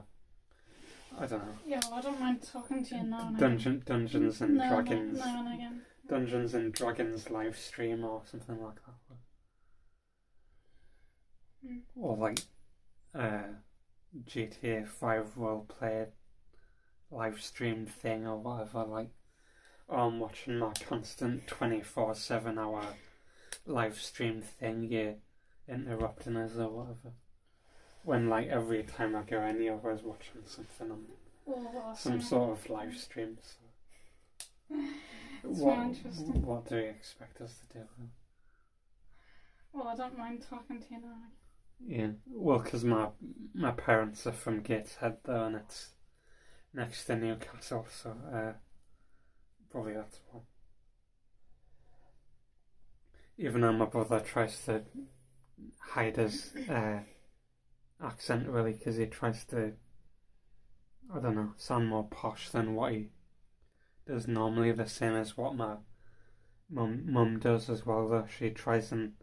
I don't know. Yeah, well, I don't mind talking to you now and again. Dungeons and Dragons. Now and again. Dungeons and Dragons live stream or something like that. Or like GTA 5 roleplay live stream thing or whatever, like, or I'm watching my constant 24/7 hour live stream thing, you're interrupting us or whatever. When like every time I go anywhere I was watching something on some sort of live stream. So. It's more interesting. What do you expect us to do? Well, I don't mind talking to you now. Yeah, well, because my parents are from Gateshead though, and it's next to Newcastle, so probably that's why. Even though my brother tries to hide his accent really, because he tries to, I don't know, sound more posh than what he does normally, the same as what my mum does as well, though. She tries and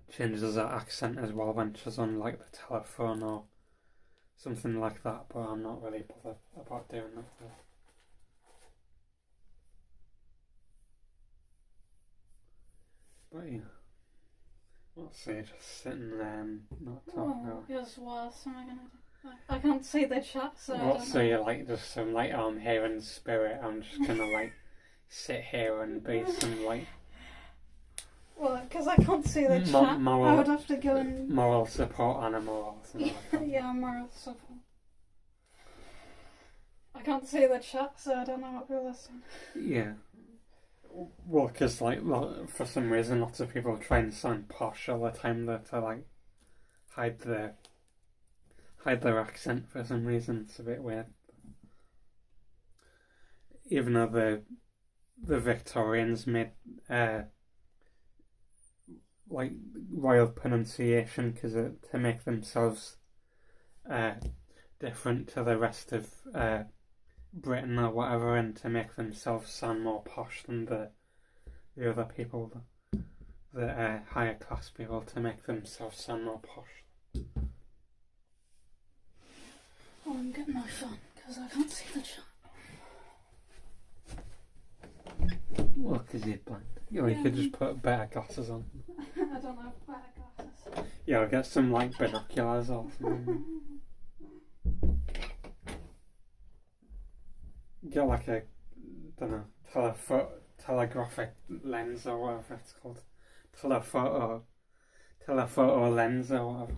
changes her accent as well when she's on like the telephone or something like that, but I'm not really bothered about doing that. So you're just sitting there and not talking Well, about yes, what else am I gonna do? I can't see the chat, so I what, don't so know. you're like, just some like, I'm here in spirit, I'm just gonna like sit here and be some like Well, because I can't see the chat, I would have to go and... moral support animal or something like that. Yeah, moral support. I can't see the chat, so I don't know what people are saying. Yeah. Well, because like, for some reason, lots of people try and sound posh all the time to like hide their accent for some reason. It's a bit weird. Even though the Victorians made like royal pronunciation to make themselves different to the rest of Britain or whatever, and to make themselves sound more posh than the other people, the higher class people, to make themselves sound more posh. Oh, I'm getting my phone because I can't see the chat. Well, because you're blind. You could just put better glasses on. I don't have better glasses. Yeah, I'll get some like binoculars or something. Get like a, don't know, telegraphic lens or whatever it's called. Telephoto lens or whatever.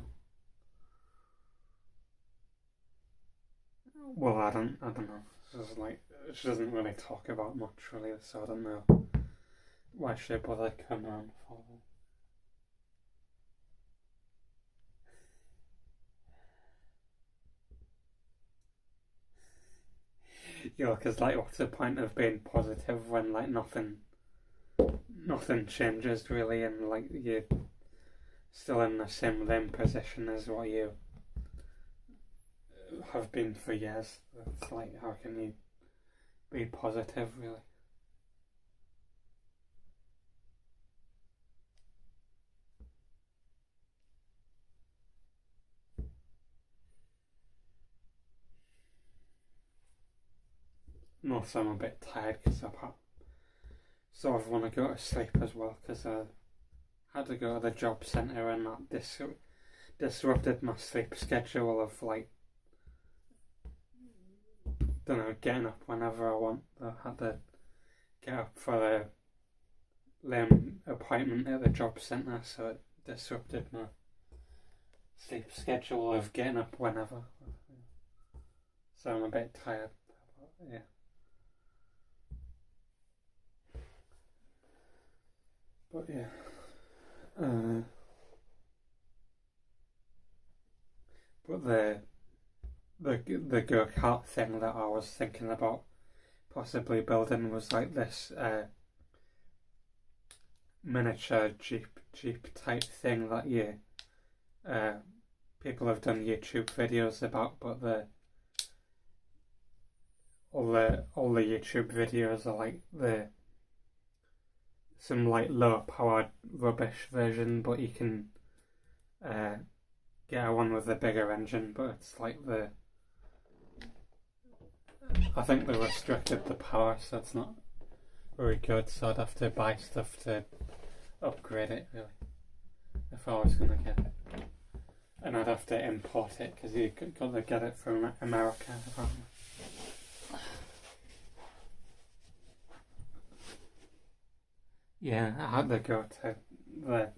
Well, I don't know. It's like, she doesn't really talk about much really, so I don't know why she bothered coming on for. Yeah, because like, what's the point of being positive when like nothing changes really, and like you're still in the same lame position as what you have been for years? It's like, how can you be positive really? And also, I'm a bit tired because I've sort of want to go to sleep as well, because I had to go to the job centre, and that disrupted my sleep schedule of like, don't know, getting up whenever I want. I had to get up for the lame appointment at the job centre, so it disrupted my sleep schedule of getting up whenever. So I'm a bit tired, but yeah. But yeah, but the go-kart thing that I was thinking about possibly building was like this miniature jeep type thing that people have done YouTube videos about, but all the YouTube videos are like some like low powered rubbish version, but you can get one with a bigger engine, but it's like I think they restricted the power, so it's not very good, so I'd have to buy stuff to upgrade it really, if I was going to get it. And I'd have to import it, because you got to get it from America apparently. Yeah, I had to go to the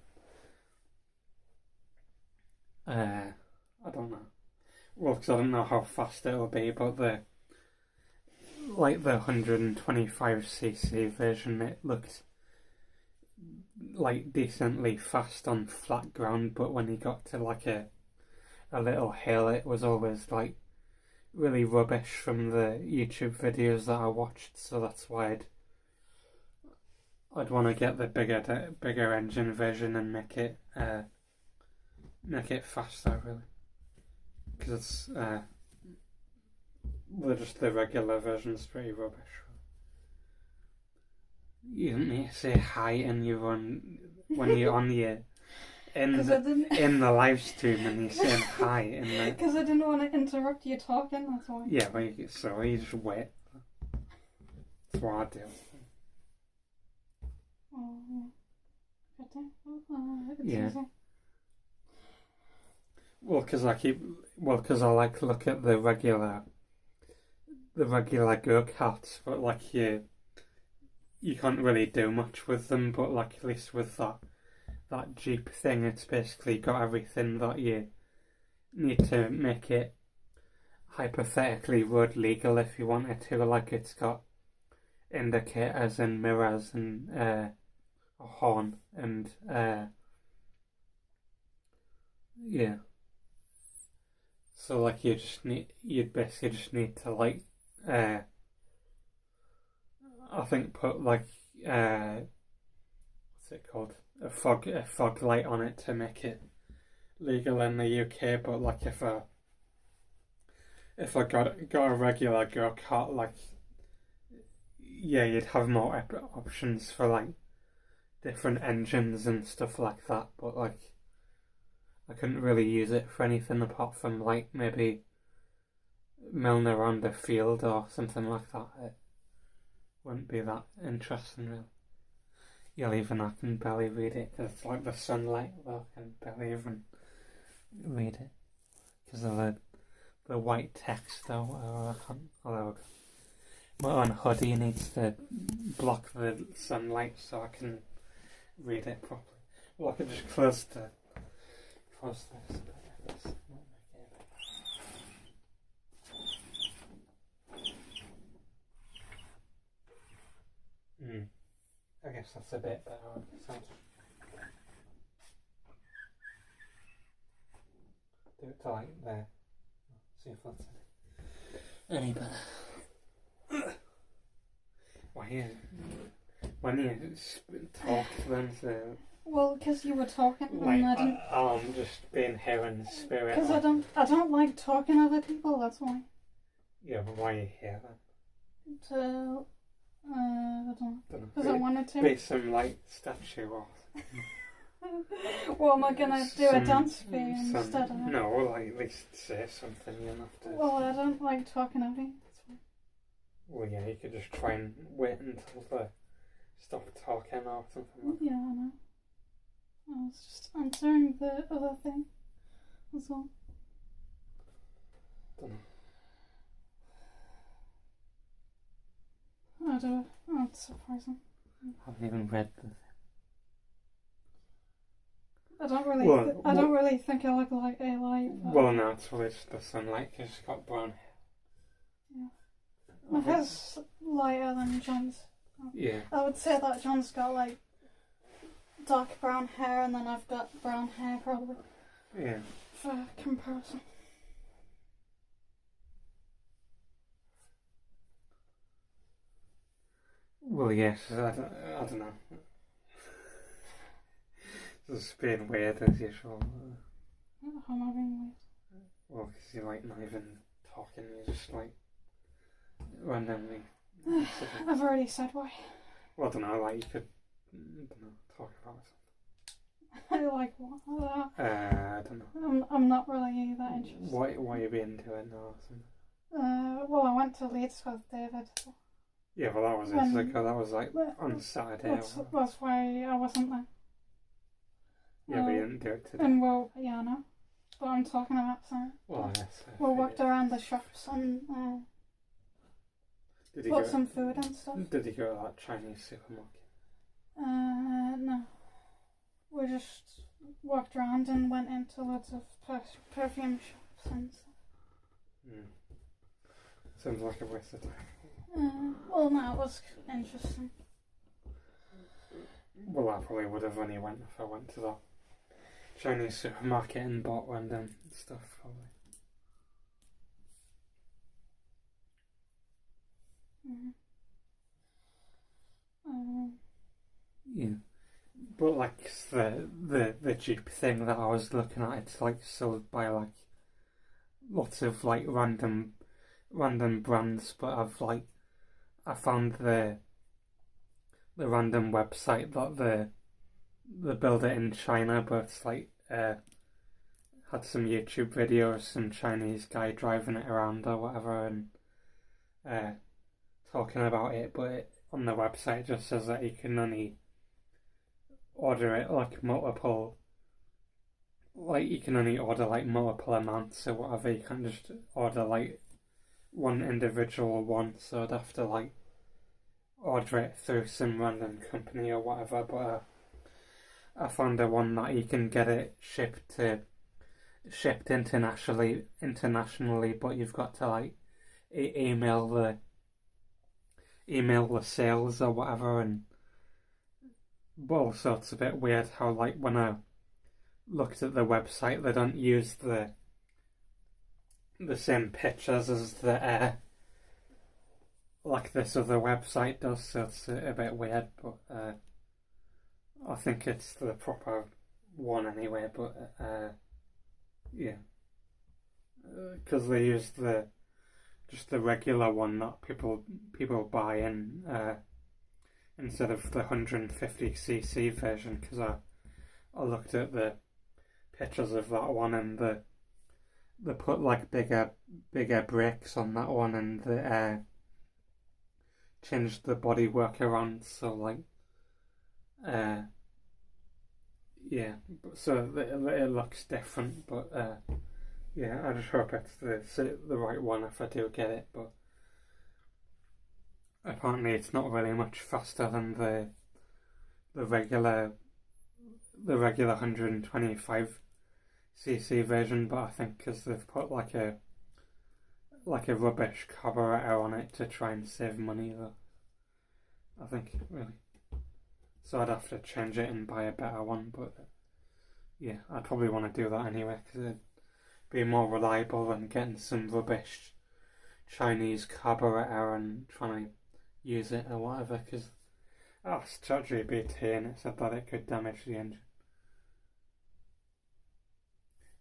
I don't know. Well, because I don't know how fast it'll be, but the 125cc version, it looked like decently fast on flat ground, but when you got to like a little hill, it was always like really rubbish from the YouTube videos that I watched, so that's why I'd want to get the bigger engine version and make it faster really, because just the regular version's pretty rubbish. You didn't need to say hi and you when you're on in the live stream and you're saying hi and because I didn't want to interrupt you talking, that's why. Yeah, but you just wait. That's what I do. Oh, Yeah. Because I like look at the regular go-karts, but like you can't really do much with them. But like at least with that Jeep thing, it's basically got everything that you need to make it hypothetically road legal if you wanted to. Like it's got indicators and mirrors and a horn and yeah. So like you'd basically just need to like I think put like what's it called, a fog light on it to make it legal in the UK. But like if I got a regular go kart, like yeah, you'd have more options for like different engines and stuff like that. But like I couldn't really use it for anything apart from like maybe milling around a field or something like that. It wouldn't be that interesting, really. Yeah, even I can barely read it because it's like the sunlight. Well, I can barely even read it because of the white text. Though I can't. Although my own hoodie needs to block the sunlight so I can read it properly. Well, I could just close this. I guess that's a bit better. Do it to like there. See if that's any better. When you talk then so. Well, because you were talking Like, and I didn't. I'm just being here in spirit. Because I don't like talking over people. That's why. Yeah, but why are you here then? To I don't know. Because I Be- wanted to. Be some like statue or. Well, am I gonna do a dance for you instead of it? No, well, like, at least say something. You don't have to. Well, I don't like talking over you. That's why. Well, yeah, you could just try and wait until they stop talking or something. Like Yeah, I know. I was just answering the other thing. That's all. Don't know. I don't know. Oh, it's surprising. I haven't even read the. I don't really think I look like Eli. Well, no, it's really just the sunlight because she's got brown hair. Yeah. My hair's lighter than John's. Yeah. I would say that John's got like dark brown hair and then I've got brown hair probably. Yeah. For comparison. Well, yes, I don't know. It's being weird as usual. How am I being weird? Well, because you're like not even talking, you're just like randomly. I've already said why. Well, I don't know, like you could, talk about something. Like what? I don't know. I'm not really that interested. Why are you being into it now or something? Well, I went to Leeds with David. Yeah, well, that was it. That was like on Saturday. That's why I wasn't there. Yeah, but you didn't do it today. And well, yeah, I know. But I'm talking about something. Well, yes. We walked around the shops and bought some food and stuff. Did you go to that Chinese supermarket? No. We just walked around and went into lots of perfume shops and stuff. Sounds like a waste of time. Well, no, it was interesting. Well, I probably would have only went if I went to that Chinese supermarket and bought random stuff, probably. Yeah. But like the Jeep thing that I was looking at, it's like sold by like lots of like random brands, but I found the random website that they build it in China, but it's like had some YouTube videos, some Chinese guy driving it around or whatever, and talking about it. But on the website it just says that you can only order it like multiple like you can only order like multiple amounts or whatever. You can't just order like one individual one. So I'd have to like order it through some random company or whatever. But I found the one that you can get it shipped internationally, but you've got to like email the sales or whatever, and so it's a bit weird how like when I looked at the website, they don't use the same pictures as the like this other website does, so it's a bit weird, but I think it's the proper one anyway. But yeah, because they use just the regular one that people buy in instead of the 150cc version. Because I looked at the pictures of that one, and they put like bigger brakes on that one, and they changed the bodywork around, so like yeah, so it looks different, but yeah, I just hope it's the right one if I do get it. But apparently it's not really much faster than the regular 125cc version, but I think because they've put like a rubbish carburetor on it to try and save money, though, I think really. So I'd have to change it and buy a better one, but yeah, I'd probably want to do that anyway, because it'd be more reliable than getting some rubbish Chinese carburetor and trying to use it or whatever, because I asked ChatGPT and it said that it could damage the engine.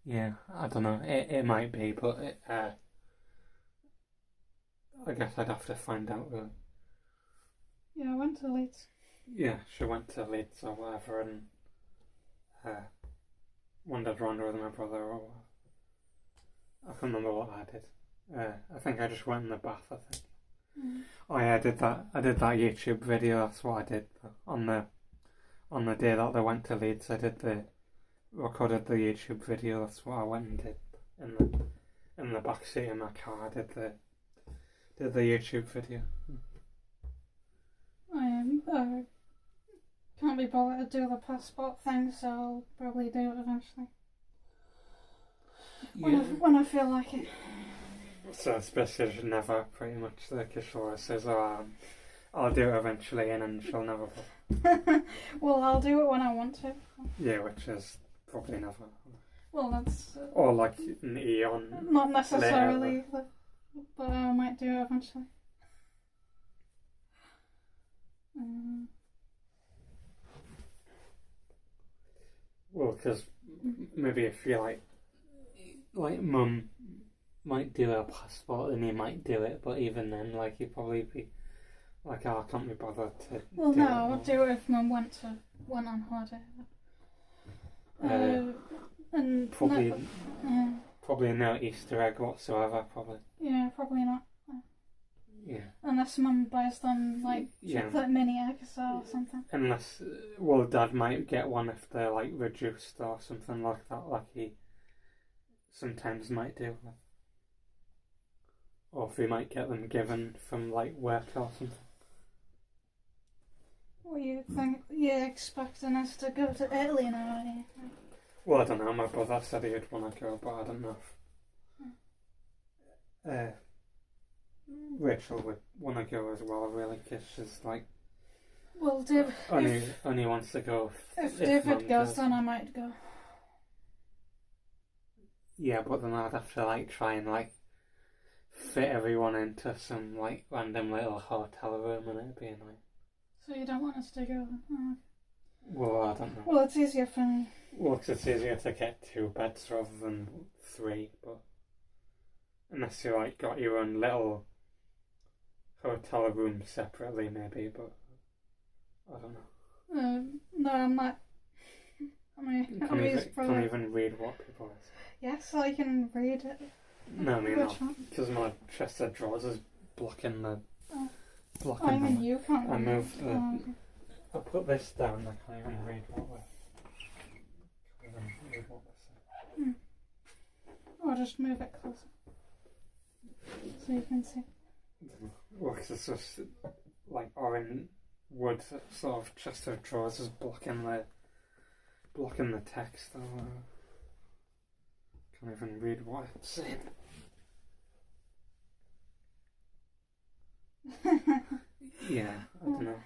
Yeah, I don't know, it might be, but I guess I'd have to find out really. Yeah, I went to Leeds. Yeah, she went to Leeds or whatever and wandered around with my brother or whatever. I can't remember what I did. I think I just went in the bath, I think. Mm. Oh yeah, I did that YouTube video, that's what I did. On the day that they went to Leeds, I recorded the YouTube video, that's what I went and did. In the back seat of my car, I did the YouTube video. I can't be bothered to do the passport thing, so I'll probably do it eventually. When I feel like it. So it's basically never, pretty much. The Kishore says, "Oh, I'll do it eventually," and then she'll never. Well, I'll do it when I want to. Yeah, which is probably never. Well, that's. Or like an eon. Not necessarily, but I might do it eventually. Well, because maybe if you like Mum might do a passport, and he might do it, but even then, like, he'd probably be like, "Oh, I can't be bothered to." Well, no, I would do it if Mum went on holiday. And probably no Easter egg whatsoever. Probably. Yeah, probably not. Yeah. Unless Mum buys them like chocolate mini eggs or something. Unless, Dad might get one if they're like reduced or something like that, like he sometimes might do. Or if he might get them given from like work or something. What you think? You're expecting us to go to Italy now, are you? Well, I don't know. My brother said he'd want to go, but I don't know if Rachel would want to go as well, really, because she's like. Well, David. Only wants to go. If David goes, then I might go. Yeah, but then I'd have to like try and like fit everyone into some like random little hotel room, and it'd be annoying. So you don't want us to go? Oh. Well, I don't know. Well, it's easier for me. Well, 'cause it's easier to get 2 beds rather than 3, but unless you like got your own little hotel room separately, maybe. But I don't know. No, I'm not. I mean, Can't even read what people are saying. Yes, I can read it. No, I mean not, because my chest of drawers is blocking the. I mean, you can't. I moved the. Okay. I put this down. I can't even read what we're. Can't even read what we're saying. just move it closer so you can see. Well, 'cause it's just like orange wood sort of chest of drawers is blocking the text. Can't even read what it's saying. Yeah, I don't know.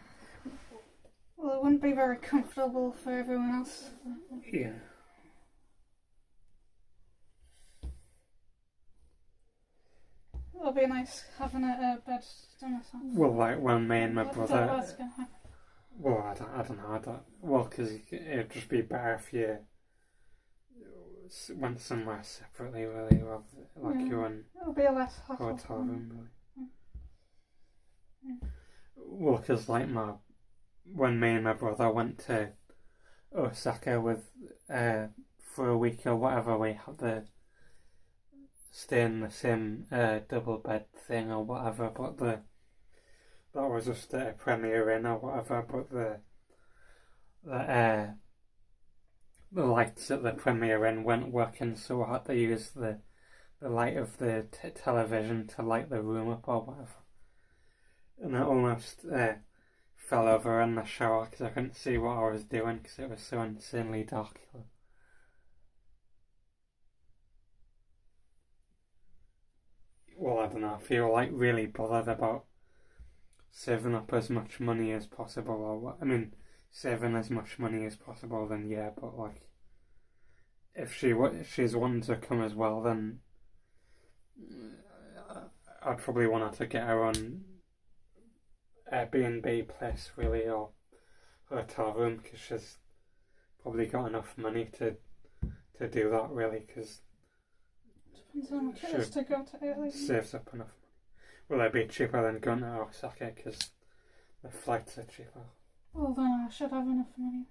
Well, it wouldn't be very comfortable for everyone else. Yeah. It'll be nice having a bed to myself. Well, like when me and my brother. What's gonna happen? Well, I don't know. Well, because it'd just be better if you went somewhere separately, really, rather like your own It'll be a less hassle. hotel room, really. Well, because like when me and my brother went to Osaka for a week or whatever, we had to stay in the same double bed thing or whatever, but that was just a Premier Inn or whatever, but the lights at the Premier Inn weren't working, so I had to use the light of the television to light the room up or whatever. And I almost fell over in the shower because I couldn't see what I was doing because it was so insanely dark. Well, I don't know, I feel like really bothered about saving up as much money as possible, or what? I mean, saving as much money as possible, then yeah, but like, if she's wanting to come as well, then I'd probably want her to get her own Airbnb place, really, or hotel room, because she's probably got enough money to do that, really, because depends on how much it is to go to Italy. Saves up enough money. Well, it'd be cheaper than going to Osaka, because the flights are cheaper. Well, then I should have enough money.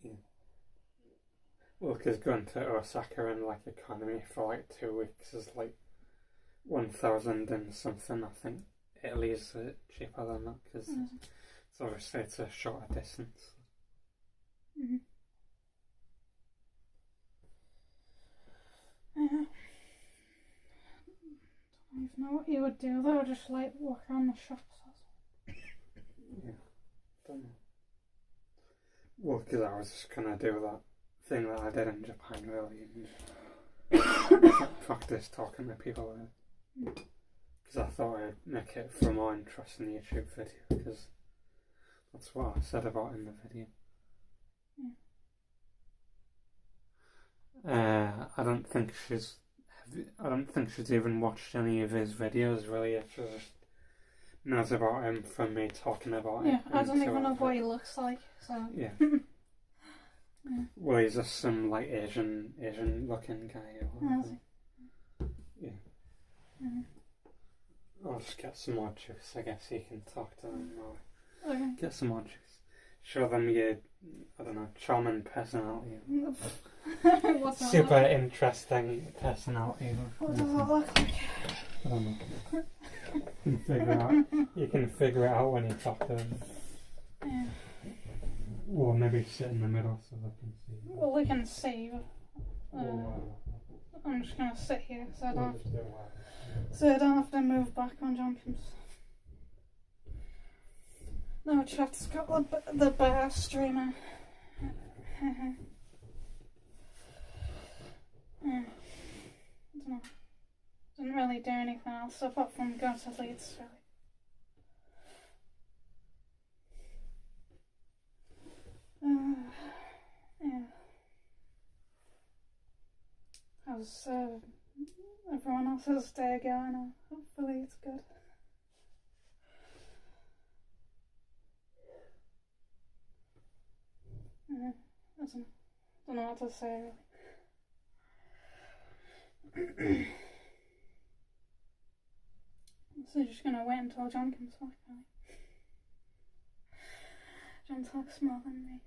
Yeah. Well, because going to Osaka in like economy for like 2 weeks is like 1,000 and something. I think Italy's cheaper than that because obviously it's a shorter distance. Mm-hmm. Yeah. Don't even know what you would do though, just like walk around the shops. Yeah, don't know. Well, because I was just gonna do that thing that I did in Japan, really, and practice talking to people. Because I thought I'd make it for more interest in the YouTube video, because that's what I said about in the video. I don't think she's even watched any of his videos, really. She just knows about him from me talking about it. Yeah, I don't even know what he looks like, so... Yeah. Well, he's just some, like, Asian looking guy or whatever. Yeah. I'll just get some more juice, I guess you can talk to them or get some more juice. Show them your, I don't know, charming personality. What's super interesting personality. What does that look like? I don't know. You can figure it out when you talk to them. Yeah. Or maybe sit in the middle so they can see. Well, they can see. I'm just gonna sit here so I don't have to move back when John comes. No, chat's got the bear streamer. Yeah. I don't know. Didn't really do anything else apart from go to Leeds, really. Yeah. How's everyone else's day going? Hopefully it's good. I don't know what to say, really. So you're just gonna wait until John comes back, really. John talks more than me.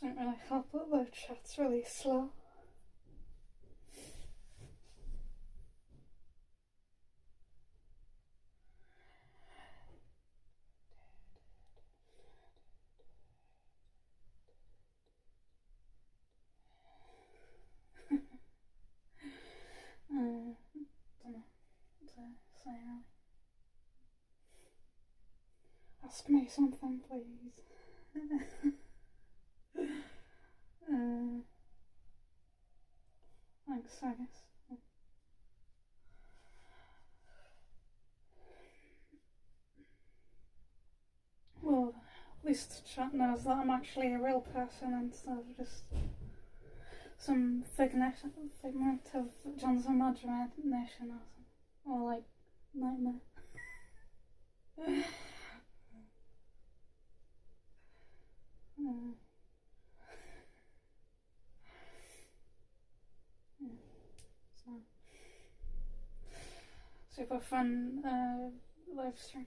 Doesn't really help that the chat's really slow. say really. Ask me something, please. Thanks, I guess. Well, at least chat knows that I'm actually a real person instead of just some figment of John's imagination or something. Or like nightmare. Super fun live stream.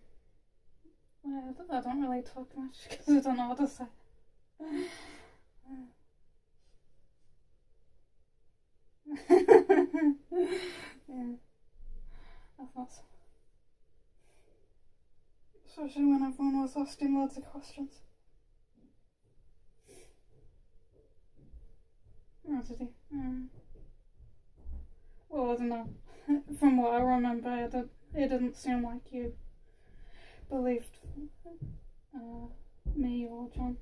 I don't really talk much because I don't know what to say. Yeah, I thought so. Especially when everyone was asking loads of questions. What did he? Well, I don't know. From what I remember, it didn't seem like you believed me or John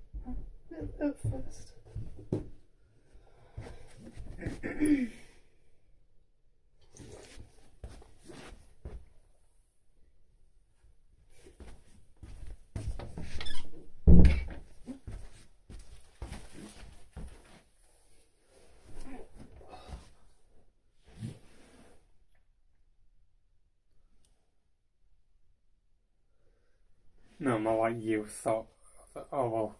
at first. No, more like you thought, oh well,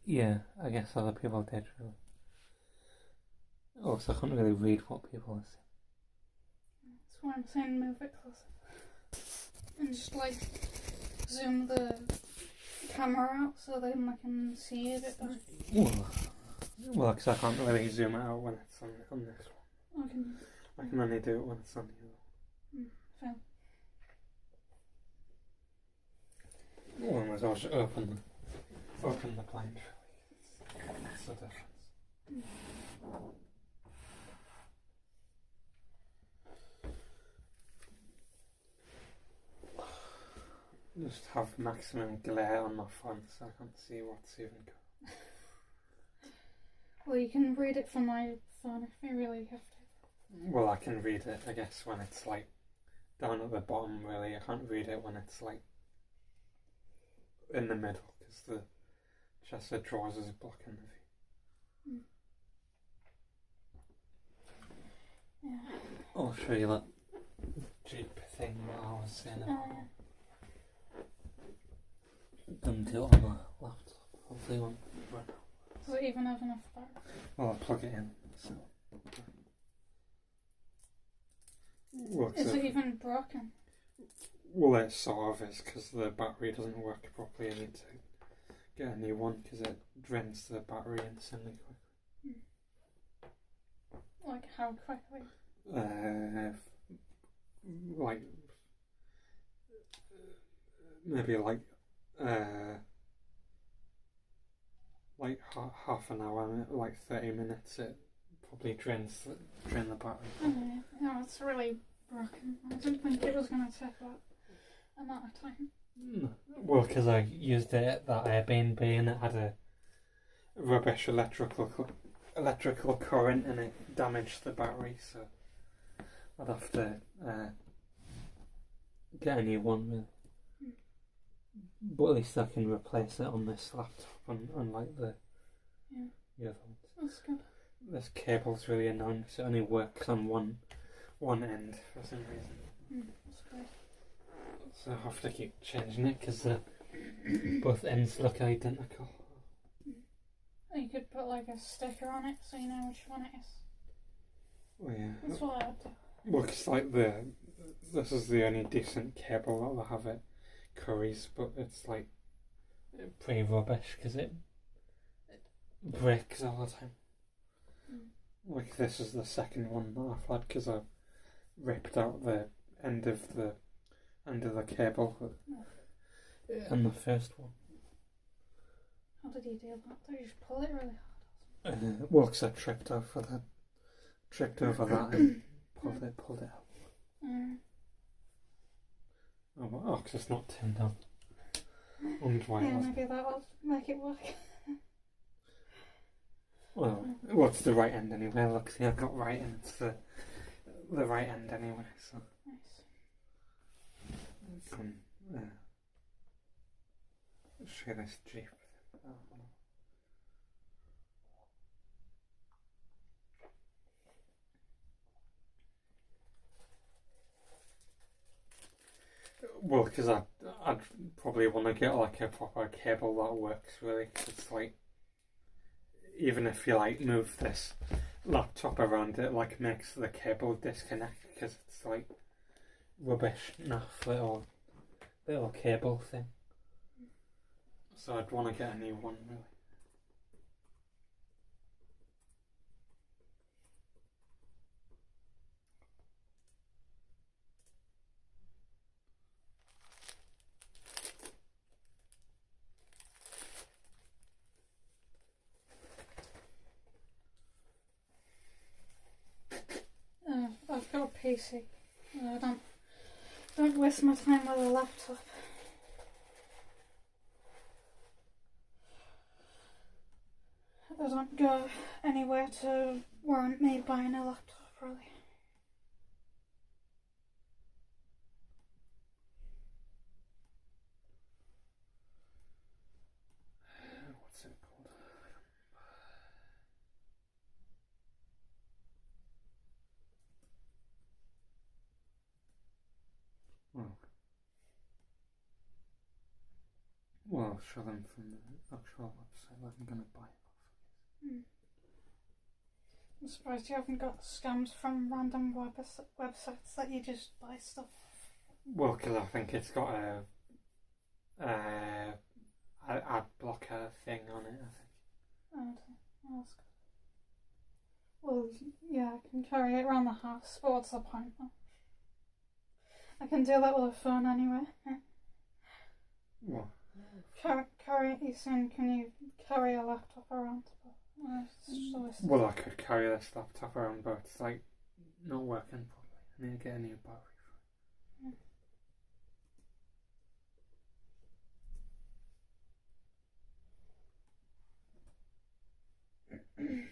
yeah, I guess other people did really. Also, I couldn't really read what people were saying. That's why I'm saying move it closer. And just like zoom the camera out so then I can see it a bit better. Well, because I can't really zoom it out when it's on this one. I can only do it when it's on the other. Fair. Well, I was also open the blind. That's the difference. Just have maximum glare on my phone so I can't see what's even going. Well, you can read it from my phone if you really have to. Well, I can read it, I guess, when it's like down at the bottom, really. I can't read it when it's like in the middle because the chest of drawers is blocking the view. Yeah. I'll show you that Jeep thing that I was saying about. Done do it on the laptop. Hopefully it won't run out. Does it even have enough battery? Well, I'll plug it in. So. Well, is it even broken? Well, it sort of is because the battery doesn't work properly. I need to get a new one because it drains the battery instantly quickly. Like how quickly? Like maybe like half an hour, like 30 minutes. It probably drain the battery. Oh, yeah, it's really broken. I didn't think it was going to take that amount of time. Well, because I used it at that Airbnb and it had a rubbish electrical current and it damaged the battery, so I'd have to get a new one with. But at least I can replace it on this laptop, unlike the other ones. That's good. This cable's really annoying because it only works on one end for some reason. That's good. So I have to keep changing it because both ends look identical. You could put like a sticker on it so you know which one it is. Oh yeah. That's what I would do. Well, because like this is the only decent cable that will have it Curry's, but it's like pretty rubbish because it breaks all the time. Like this is the second one that I've had because I ripped out the end of the cable and the first one. How did you do that? Did you just pull it really hard? Well, because I tripped over that and pulled it out. box is not turned on. Why yeah, maybe that will make it work. Well, what's the right end anyway? Look, see, I've got right end. It's the right end anyway, so. Nice. Can show this Jeep. Well, because I'd probably want to get like a proper cable that works really. 'Cause it's like, even if you like move this laptop around, it like makes the cable disconnect because it's like rubbish enough little cable thing. So I'd want to get a new one really. I've got a PC. Don't waste my time with a laptop. I don't go anywhere to warrant me buying a laptop, really. What's it called? Well, I'll show them from the actual website that I'm going to buy it off. I'm surprised you haven't got scams from random websites that you just buy stuff off. Well, because I think it's got a ad blocker thing on it, I think. Oh, that's good. Well, yeah, I can carry it around the house, but what's the point? I can do that with a phone anyway. What? You saying, can you carry a laptop around? Well, I could carry this laptop around, but it's like not working properly. I need to get a new battery for it.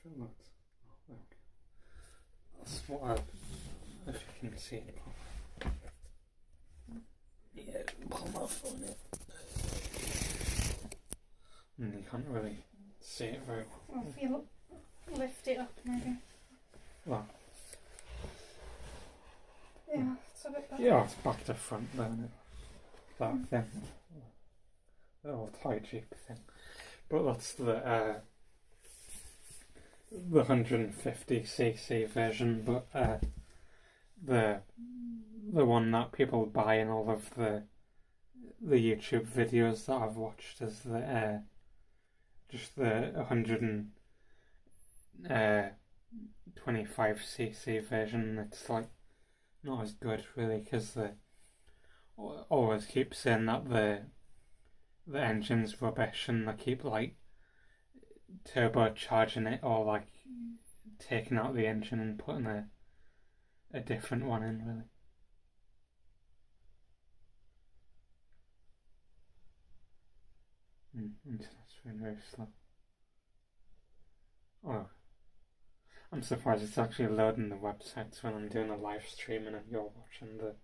So that's, okay. That's what if you can see it properly. Yeah, pull my phone in. And you can't really see it very well. Well, if you lift it up, maybe. Well, yeah, it's a bit better. yeah, it's back to front then. That thing. The old tie Jeep thing. But that's the 150cc version, but the one that people buy in all of the YouTube videos that I've watched is the just the 125cc version. It's like not as good really, because they always keep saying that the engine's rubbish, and they keep like turbocharging it or like taking out the engine and putting a different one in really. Internet's been very slow. Oh, I'm surprised it's actually loading the websites when I'm doing a live stream and you're watching the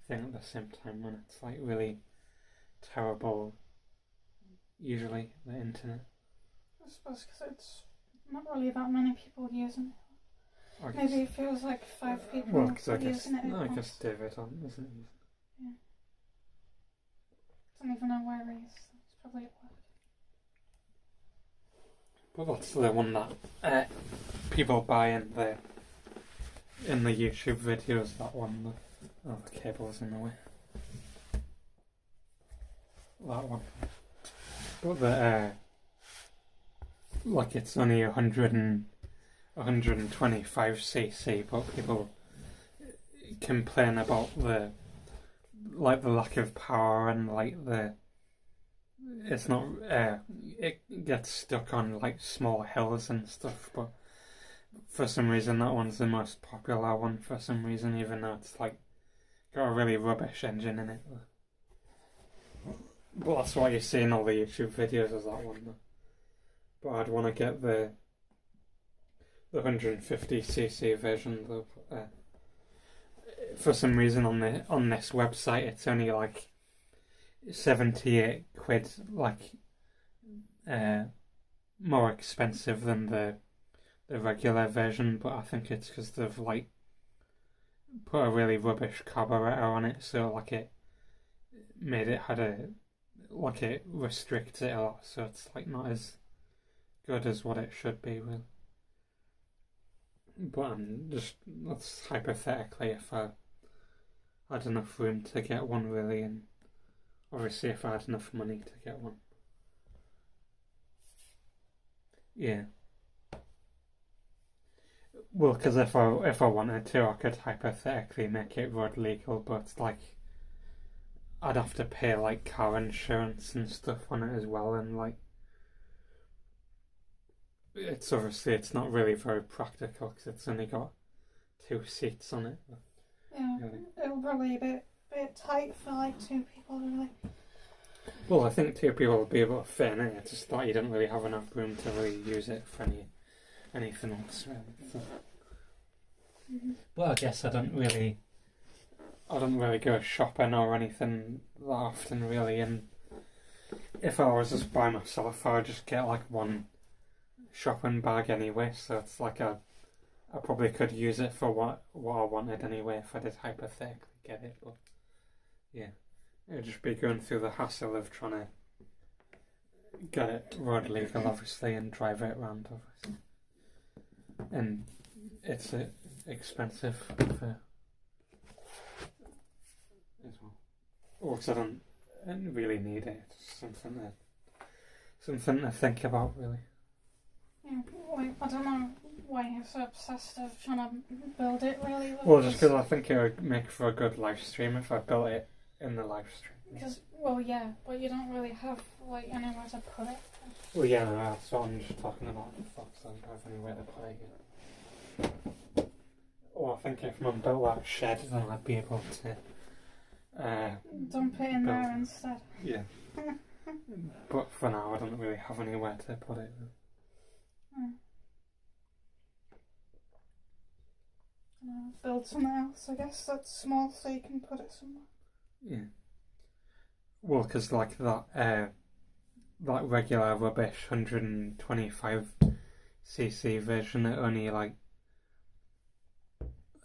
thing at the same time, when it's like really terrible usually, the internet. I suppose because it's not really that many people using it. Maybe if it was like 5 people using it. I guess David isn't using it. Yeah. Don't even know where he is. It's probably at work. But that's the one that people buy in the YouTube videos. That one. The cable's in the way. That one. But the like it's only 125cc, but people complain about the lack of power and like it's not it gets stuck on like small hills and stuff, but for some reason that one's the most popular one for some reason, even though it's like got a really rubbish engine in it. But that's why you see in all the YouTube videos as that one. But I'd want to get the 150cc version though. For some reason on this website it's only like 78 quid, like more expensive than the regular version, but I think it's because they've like put a really rubbish carburetor on it, so like it made it it restricts it a lot, so it's like not as good as what it should be, really. But that's hypothetically if I had enough room to get one, really, and obviously if I had enough money to get one. Yeah. Well, because if I wanted to, I could hypothetically make it road legal, but like I'd have to pay like car insurance and stuff on it as well, and like it's not really very practical because it's only got 2 seats on it. Yeah, really. It'll probably be a bit tight for like 2 people, really. Well, I think 2 people will be able to fit in it. It's just that you don't really have enough room to really use it for anything else, really. So. Mm-hmm. Well, I guess I don't really go shopping or anything that often, really. And if I was just by myself, I would just get like one shopping bag anyway. So it's like I probably could use it for what I wanted anyway if I did hypothetically get it. But yeah, it would just be going through the hassle of trying to get it road legal, obviously, and drive it around, obviously. And it's expensive for as well. Or because I don't really need it. It's something to think about, really. Yeah, like, I don't know why you're so obsessed of trying to build it, really. Well, just because I think it would make for a good live stream if I built it in the live stream. Because, well, yeah, but you don't really have like anywhere to put it. Well, yeah, no, that's what I'm just talking about. The fox, I don't have anywhere to put it. Well, I think if Mum built that shed, then I'd be able to. Dump it in there instead. Yeah. But for now, I don't really have anywhere to put it. Build something else, I guess, that's small so you can put it somewhere. Yeah. Well, because like that regular rubbish 125cc version, it only like.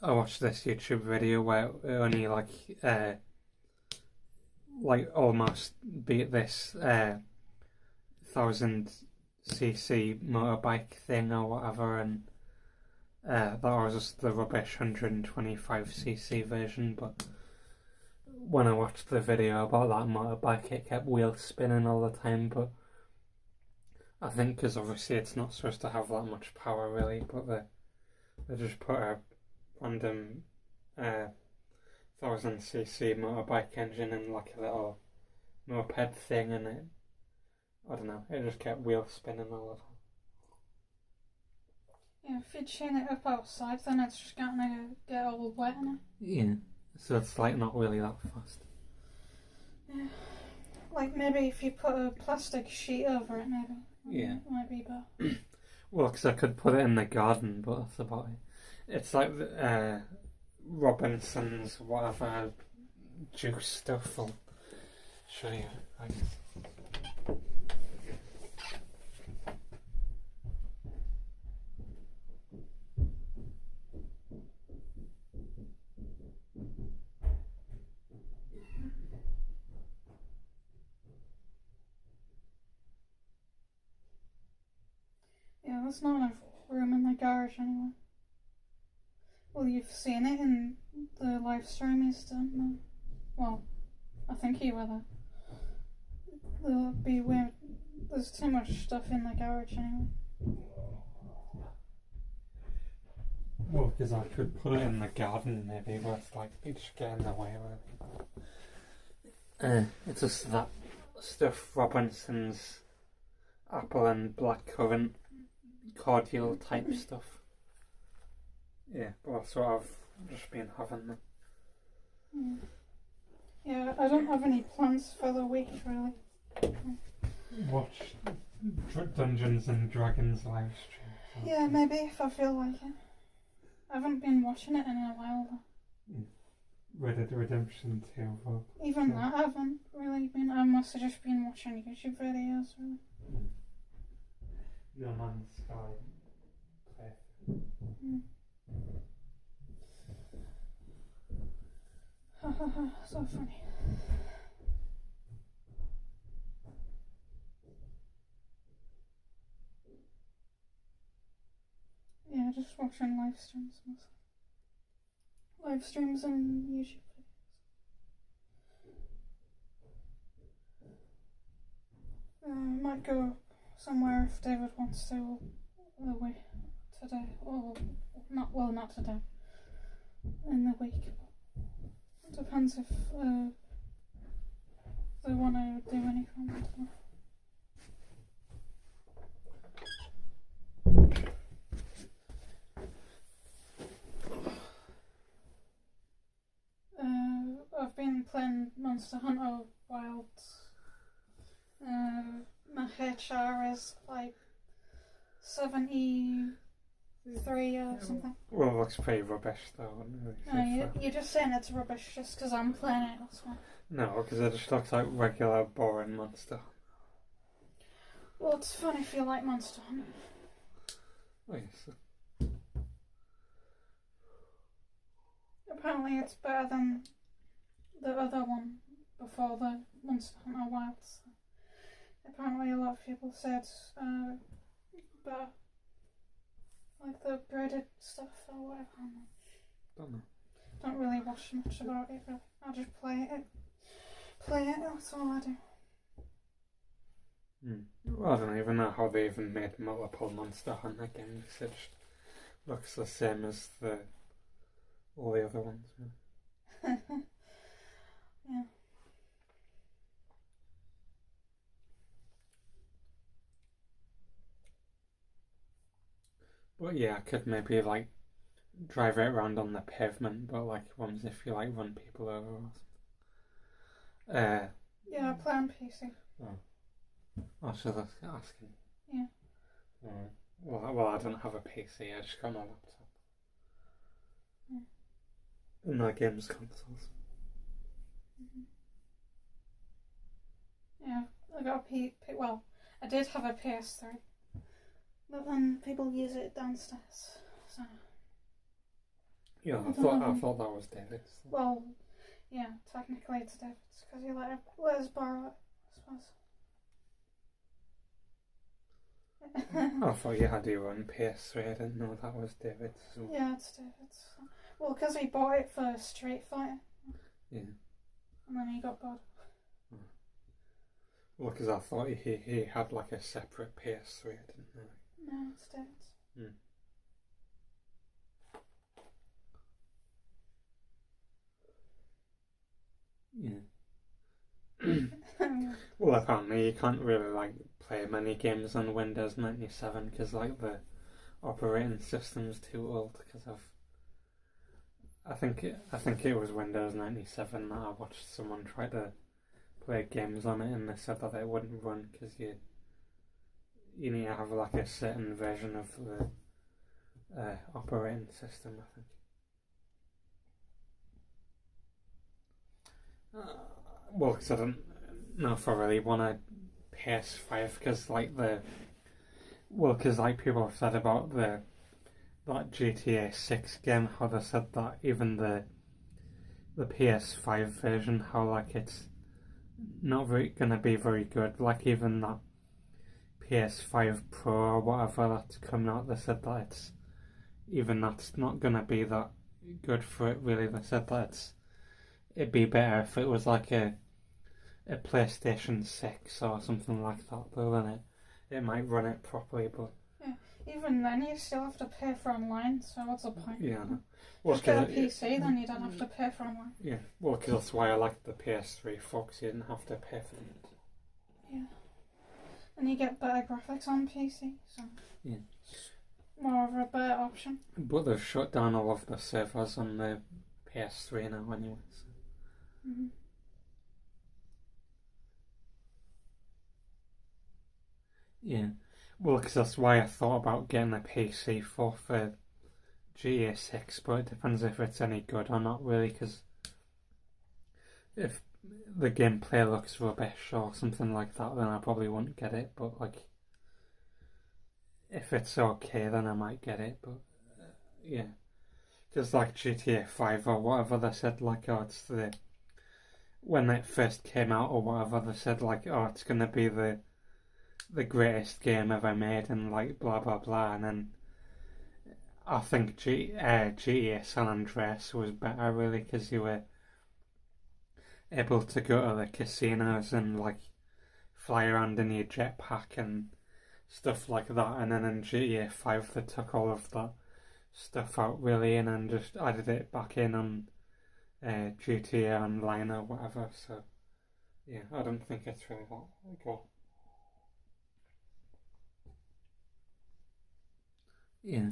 I watched this YouTube video where it only like almost beat this 1000cc motorbike thing or whatever, and that was just the rubbish 125cc version. But when I watched the video about that motorbike, it kept wheel spinning all the time. But I think because obviously it's not supposed to have that much power, really, but they just put a random 1000cc motorbike engine in like a little moped thing, and it, I don't know, it just kept wheel spinning all the time. Yeah, if you chain it up outside, then it's just gonna get all wet in it. Yeah, so it's like not really that fast. Yeah, like maybe if you put a plastic sheet over it, maybe. Yeah. It might be better. Well, because I could put it in the garden, but that's about it. It's like Robinson's whatever juice stuff. I'll show you. Yeah, there's not enough room in the garage anyway. Well, you've seen it in the live stream he's done. No? Well, I think you were there. There'll be weird. There's too much stuff in the garage anyway. Well, because I could put it in the garden maybe, but it's like it just get in the way of it. It's just that stuff Robinson's apple and blackcurrant cordial type stuff. Yeah, well, that's what I've just been having. I don't have any plans for the week really. Watch Dungeons and Dragons live stream. Yeah, maybe if I feel like it. I haven't been watching it in a while though. Red Dead Redemption 2. Well, Even that I haven't really been. I must have just been watching YouTube videos really. No Man's Sky play. So funny. Yeah, just watching live streams mostly. Live streams and YouTube videos. Might go somewhere if David wants to away today. Or not today. In the week. It depends if they want to do anything. I don't know. I've been playing Monster Hunter Wilds. My HR is like 73 or something. Well, it looks pretty rubbish though. You're just saying it's rubbish just because I'm playing it, that's why. No, because it just looks like regular boring Monster. Well, it's fun if you like Monster Hunter. Oh yes. Apparently it's better than the other one before the Monster Hunter Wilds. Apparently a lot of people said better. Like the graded stuff or whatever. Don't know. Don't really watch much about it really. I just play it. That's all I do. Well, I don't even know how they even made multiple Monster Hunter games. It just looks the same as all the other ones. Yeah. But yeah, I could maybe like drive it around on the pavement, but like ones if you like run people over or something. Yeah, I play on PC. Oh, so that's asking. Yeah. Well, I don't have a PC. I just got my laptop. Yeah. And my games consoles. Yeah, I got well, I did have a PS3, but then people use it downstairs. So. Yeah, I thought that was David's. Well, yeah, technically it's David's because you let us borrow it, I suppose. I thought you had your own PS3. I didn't know that was David's. So. Yeah, it's David's. Well, because he bought it for Street Fighter. Yeah. And then he got bored. Well, because I thought he had like a separate PS3. I didn't know. No, it's David's. Yeah. Well, apparently you can't really like play many games on Windows 97 because like the operating system's too old. Because I think it was Windows 97 that I watched someone try to play games on it, and they said that it wouldn't run because you need to have like a certain version of the operating system. I think. Well, because I don't know if I really want a PS5 because like people have said about that GTA 6 game, how they said that even the PS5 version, how like it's not gonna be very good. Like even that PS5 Pro or whatever that's coming out, they said that that's not gonna be that good for it. Really, they said that it'd be better if it was like a PlayStation 6 or something like that, though, then it might run it properly, but... Yeah, even then you still have to pay for online, so what's the point? Yeah, no. Just get a PC, then you don't have to pay for online. Yeah, well, because that's why I liked the PS3 Fox, you didn't have to pay for them. Yeah. And you get better graphics on PC, so... Yeah. More of a better option. But they've shut down all of the servers on the PS3 now anyway, so... Yeah. Well, because that's why I thought about getting a PC for GTA 6, but it depends if it's any good or not, really, because if the gameplay looks rubbish or something like that, then I probably won't get it, but, like, if it's okay, then I might get it, but, yeah. Because, like, GTA 5 or whatever, they said, like, oh, it's when it first came out or whatever, they said, like, oh, it's gonna be the greatest game ever made, and, like, blah, blah, blah, and then I think GTA San Andreas was better, really, because you were able to go to the casinos and, like, fly around in your jetpack and stuff like that. And then in GTA 5, they took all of that stuff out, really, and then just added it back in on GTA Online or whatever. So, yeah, I don't think it's really that good. Yeah.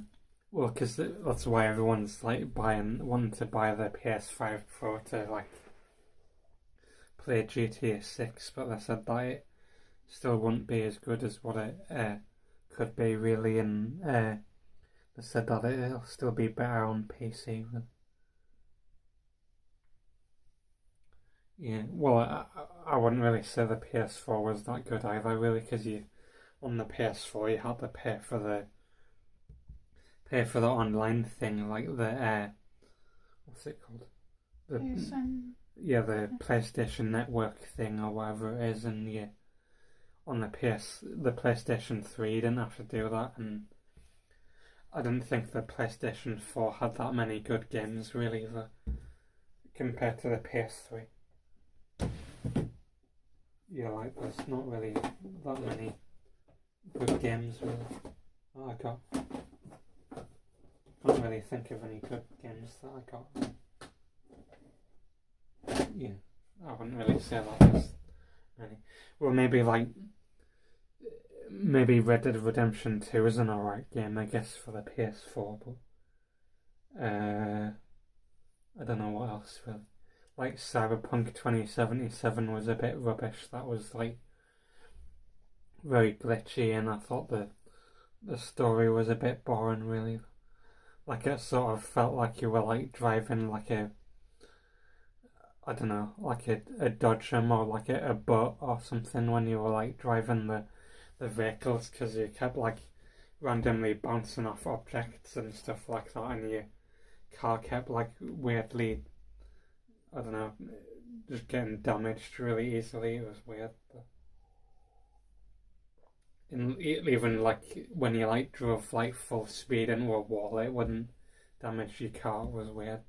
Well, because that's why everyone's like wanting to buy the PS5 Pro to like play GTA 6, but they said that it still wouldn't be as good as what it could be, really, and they said that it'll still be better on PC. Yeah, well, I wouldn't really say the PS4 was that good either, really, because on the PS4 you had to pay for the online thing, like the what's it called? The yeah, the PlayStation Network thing or whatever it is, and yeah, on the PlayStation 3 you didn't have to do that, and I didn't think the PlayStation 4 had that many good games, really, compared to the PS3. Yeah, like there's not really that many good games, really. Oh, can't really think of any good games that I got. Yeah, I wouldn't really say that there's many. Well, maybe Red Dead Redemption 2 is an alright game, I guess, for the PS4, but I don't know what else, really. Like Cyberpunk 2077 was a bit rubbish. That was like very glitchy, and I thought the story was a bit boring, really. Like it sort of felt like you were like driving like I don't know, like a Dodgem or like a boat or something when you were like driving the vehicles, because you kept like randomly bouncing off objects and stuff like that, and your car kept like weirdly, I don't know, just getting damaged really easily. It was weird. Even like when you like drove like full speed into a wall, it wouldn't damage your car. It was weird.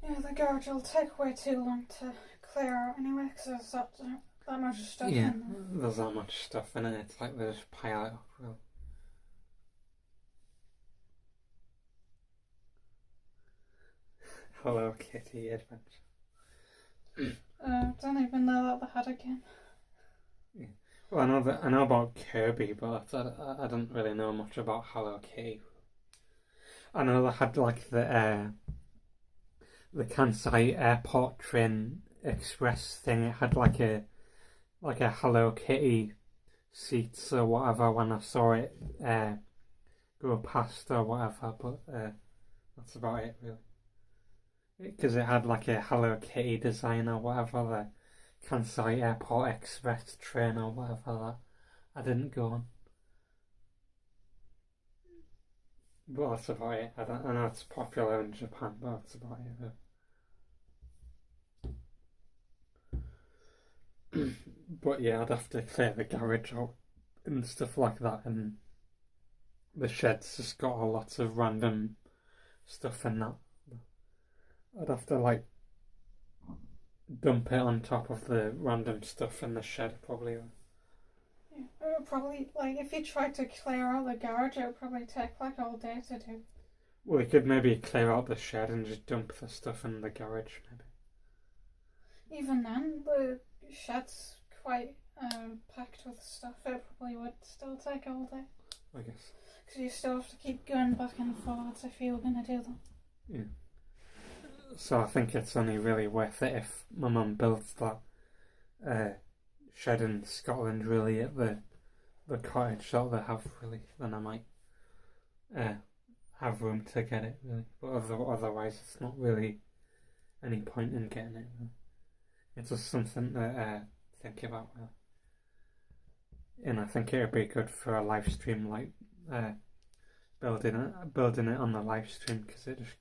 Yeah, the garage will take way too long to clear out anyway, because there's that much stuff in there. There's that much stuff in it. It's like they just pile it up, really. Hello Kitty Adventure. Don't even know that they had a game. Yeah. Well, I know about Kirby, but I don't really know much about Hello Kitty. I know they had like the Kansai Airport Train Express thing. It had like a Hello Kitty seats or whatever when I saw it go past or whatever, but that's about it, really. Because it had like a Hello Kitty design or whatever, the Kansai Airport Express train or whatever that I didn't go on. But that's about it. I know it's popular in Japan, but that's about it. But yeah, I'd have to clear the garage out and stuff like that, and the shed's just got a lot of random stuff in that. I'd have to like dump it on top of the random stuff in the shed, probably. Yeah, it would probably, like, if you tried to clear out the garage, it would probably take like all day to do. Well, you could maybe clear out the shed and just dump the stuff in the garage, maybe. Even then, the shed's quite packed with stuff. It probably would still take all day. I guess. Because you still have to keep going back and forwards if you were going to do that. Yeah. So I think it's only really worth it if my mum builds that shed in Scotland, really, at the cottage that they have, really. Then I might have room to get it, really. But otherwise, it's not really any point in getting it, really. It's just something to think about, really. And I think it would be good for a live stream, like building it on the live stream, because it just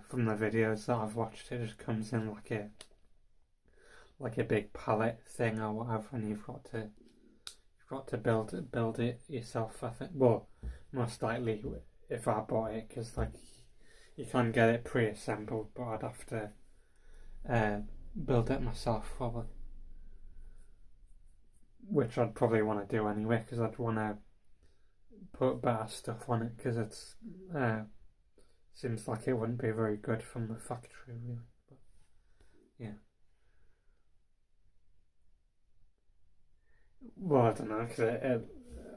from the videos that I've watched, it just comes in like a big pallet thing or whatever, and you've got to build it yourself. I think. Well, most likely if I bought it, because like you can get it pre-assembled, but I'd have to build it myself probably. Which I'd probably want to do anyway, because I'd want to put better stuff on it, because it's seems like it wouldn't be very good from the factory, really. But yeah. Well, I don't know, because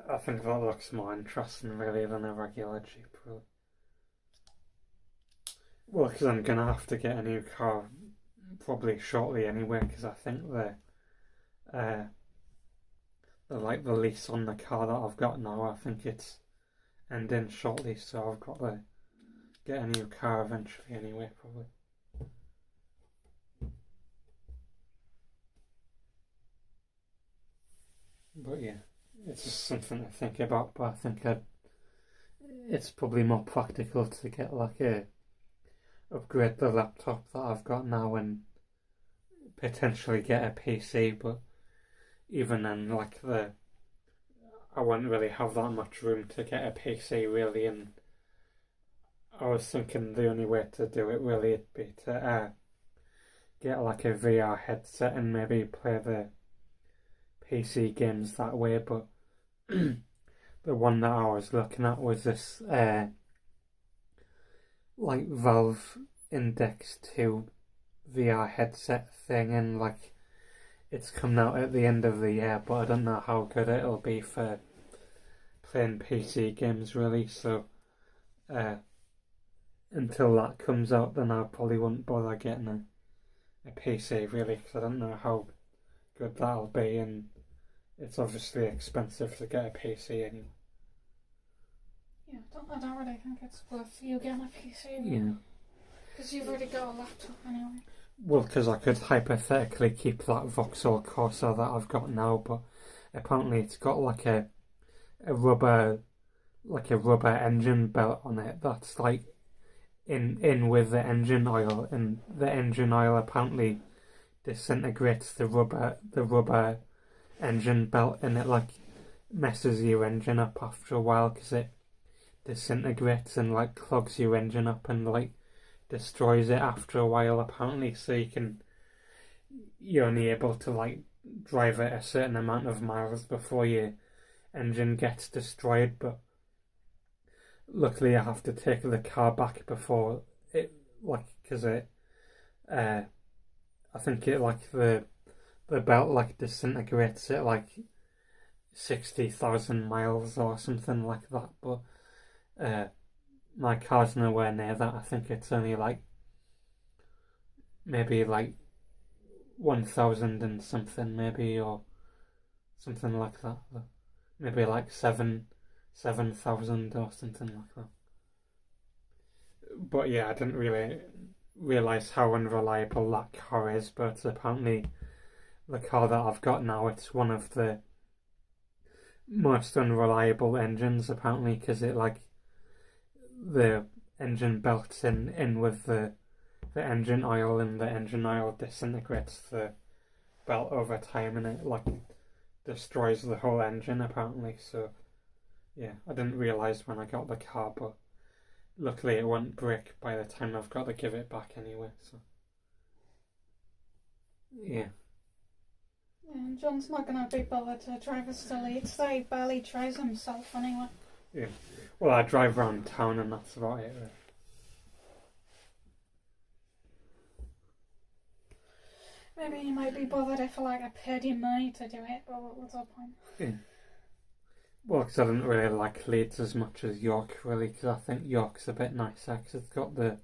I think that looks more interesting, really, than a regular Jeep, really. Well, because I'm gonna have to get a new car probably shortly anyway, because I think the lease on the car that I've got now, I think it's ending shortly, so I've got to get a new car eventually anyway, probably. But yeah, it's just something to think about, but I think it's probably more practical to get upgrade the laptop that I've got now and potentially get a PC, but even then, I wouldn't really have that much room to get a PC, really, and I was thinking the only way to do it really would be to get like a VR headset and maybe play the PC games that way, but the one that I was looking at was this like Valve Index 2 VR headset thing, and like it's coming out at the end of the year, but I don't know how good it'll be for playing PC games, really. So until that comes out, then I probably won't bother getting a PC, really, because I don't know how good that'll be, and it's obviously expensive to get a PC anyway. Yeah, I don't really think it's worth you getting a PC. Yeah. Because you've already got a laptop anyway. Well, because I could hypothetically keep that Vauxhall Corsa that I've got now, but apparently it's got like a rubber engine belt on it that's like in with the engine oil, and the engine oil apparently disintegrates the rubber engine belt, and it like messes your engine up after a while because it disintegrates and like clogs your engine up and like destroys it after a while, apparently. So you're only able to like drive it a certain amount of miles before your engine gets destroyed, but luckily I have to take the car back before it, like, because I think it like the belt like disintegrates at like 60,000 miles or something like that, but my car's nowhere near that. I think it's only like maybe like 1,000 and something, maybe, or something like that. Maybe like 7,000 or something like that. But yeah, I didn't really realise how unreliable that car is, but apparently the car that I've got now, it's one of the most unreliable engines, apparently, because it like the engine belts in with the engine oil, and the engine oil disintegrates the belt over time, and it like destroys the whole engine, apparently. So yeah, I didn't realise when I got the car, but luckily it won't break by the time I've got to give it back anyway. So yeah. And John's not going to be bothered to drive us to Leeds. So he barely tries himself anyway. Yeah. Well, I drive around town and that's about it, really. Maybe you might be bothered if like I paid you money to do it, but what's the point? Yeah. Well, because I didn't really like Leeds as much as York, really, because I think York's a bit nicer, because it's got the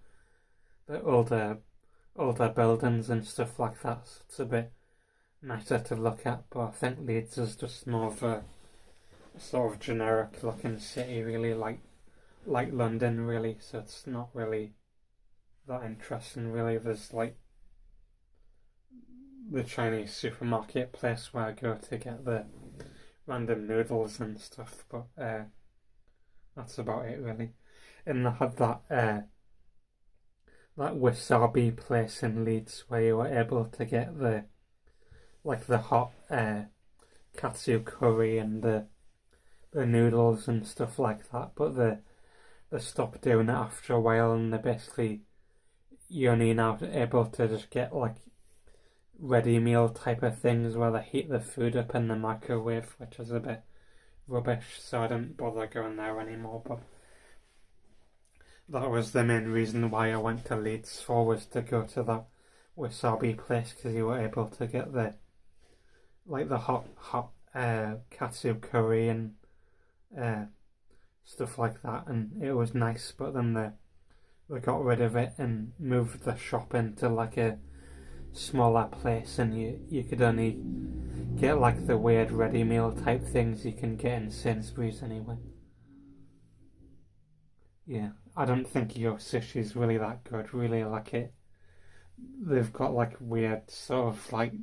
the older buildings and stuff like that. So it's a bit nicer to look at. But I think Leeds is just more of a sort of generic looking city, really, like London, really. So it's not really that interesting, really. There's like the Chinese supermarket place where I go to get the random noodles and stuff, but that's about it, really. And I had that wasabi place in Leeds where you were able to get the hot katsu curry and the noodles and stuff like that, but they stopped doing it after a while, and they basically you're only now able to just get like ready meal type of things where they heat the food up in the microwave, which is a bit rubbish, so I didn't bother going there anymore. But that was the main reason why I went to Leeds for, was to go to that wasabi place, because you were able to get the hot katsu curry and stuff like that, and it was nice. But then they got rid of it and moved the shop into like a smaller place, and you could only get like the weird ready meal type things you can get in Sainsbury's anyway. Yeah, I don't think your sushi's really that good, really. Like it, they've got like weird sort of like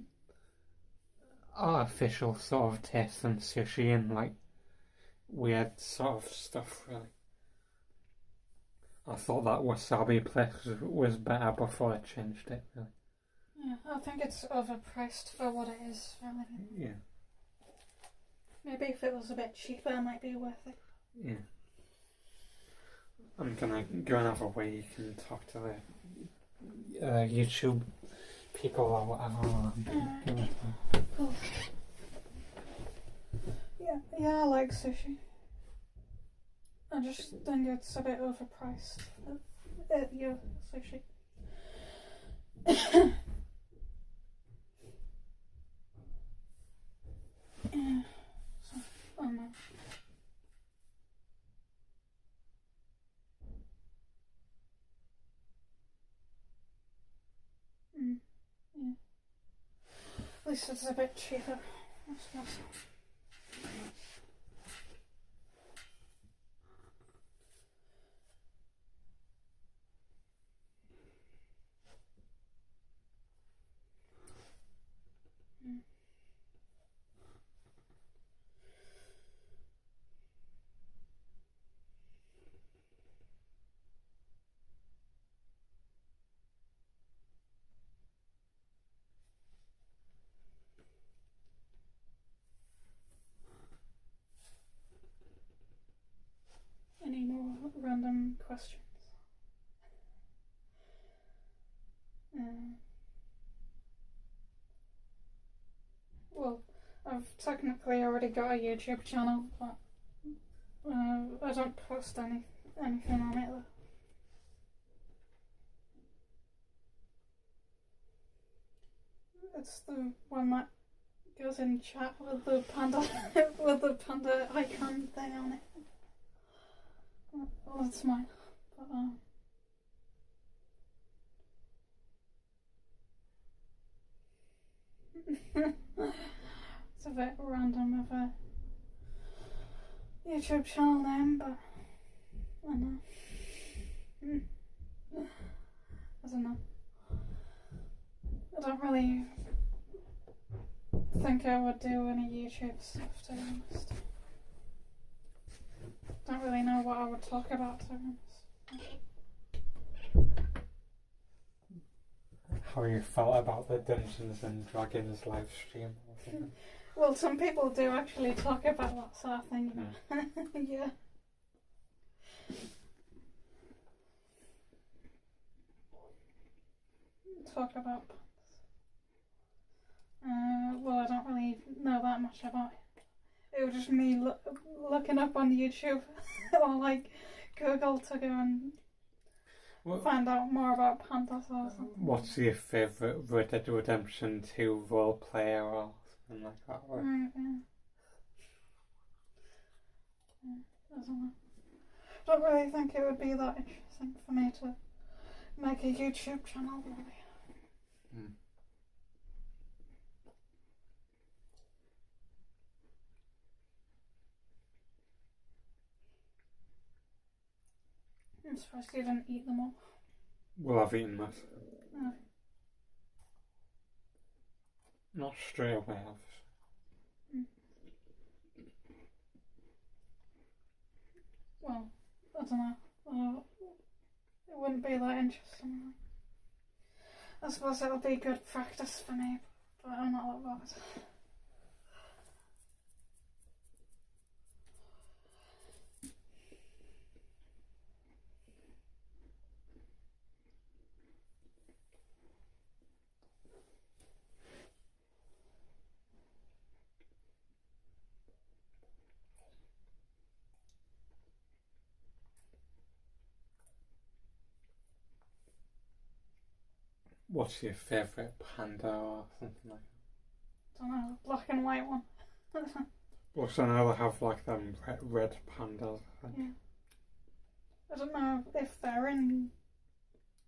artificial sort of taste in sushi, and like weird sort of stuff, really. I thought that wasabi place was better before I changed it, really. Yeah, I think it's overpriced for what it is, really. Yeah. Maybe if it was a bit cheaper, it might be worth it. Yeah. I'm gonna go another way you can talk to the YouTube people or whatever. Cool. Yeah, I like sushi. I just think it's a bit overpriced. Yeah, sushi. Yeah, so, I don't know. Yeah. At least it's a bit cheaper, I suppose. Any more random questions? Well, I've technically already got a YouTube channel, but I don't post anything on it though. It's the one that goes in chat with the panda with the panda icon thing on it. Well, that's mine. But, it's a bit random of a YouTube channel name, but I don't know. I don't know. I don't really think I would do any YouTube stuff, to be honest. Don't really know what I would talk about, to be honest. How you felt about the Dungeons and Dragons live stream? Well, some people do actually talk about that sort of thing. Yeah. Talk about puns. Well, I don't really know that much about it. It was just me looking up on YouTube or like Google to go and find out more about pandas or something. What's your favourite Red Dead Redemption 2 role player or something like that? Right, yeah. I don't know. I don't really think it would be that interesting for me to make a YouTube channel, maybe. I'm surprised you didn't eat them all. Well, I've eaten that. Oh. Not straight away, obviously. Well, I don't know. It wouldn't be that interesting. I suppose it'll be good practice for me, but I'm not that bothered. What's your favourite panda or something like that? Don't know, black and white one. Well, so now they have like them red pandas, I think. Yeah. I don't know if they're in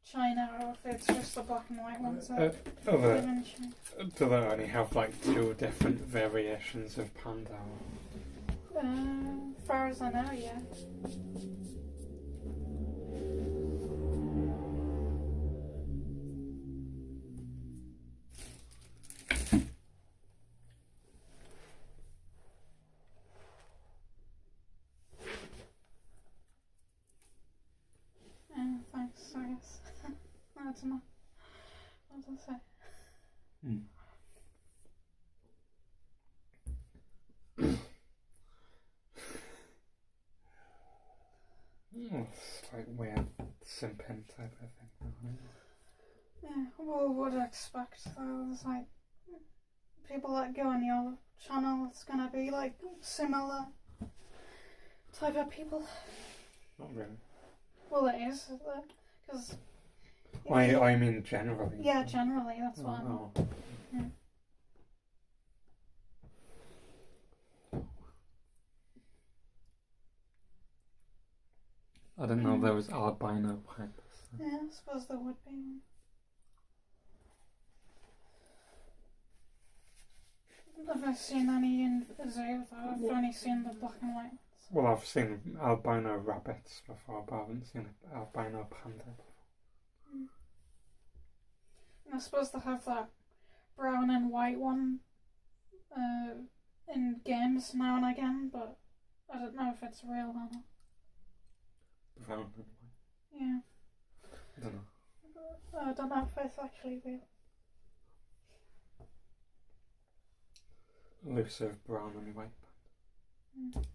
China or if it's just the black and white ones that live in China. Do they only have like 2 different variations of panda? As far as I know, yeah. Thanks, I guess. I don't know. What to say? It's like weird simping type of thing. Yeah, well, would expect though. There's like people that go on your channel, it's gonna be like similar type of people. Not really. Well, it is, because. I mean generally. Yeah, generally, that's what I mean. Yeah. I didn't know there was albino pandas. Yeah, I suppose there would be one. I've never seen any in the zoo though, I've only seen the black and white. Well, I've seen albino rabbits before, but I haven't seen an albino panda before. And I suppose they have that brown and white one in games now and again, but I don't know if it's real or not. Brown and white? Yeah. I don't know. I don't know if it's actually real. Elusive brown and white panda.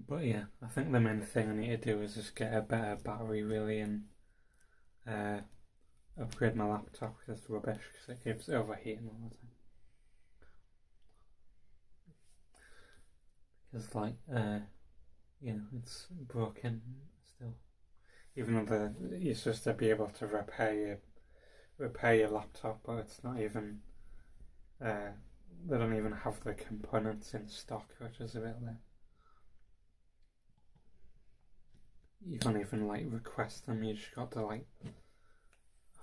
But yeah, I think the main thing I need to do is just get a better battery really and upgrade my laptop because it's rubbish because it keeps overheating all the time. Because like, it's broken still. Even though you're supposed to be able to repair your laptop, but it's not even, they don't even have the components in stock, which is a bit lame. You can't even like request them, you just got to like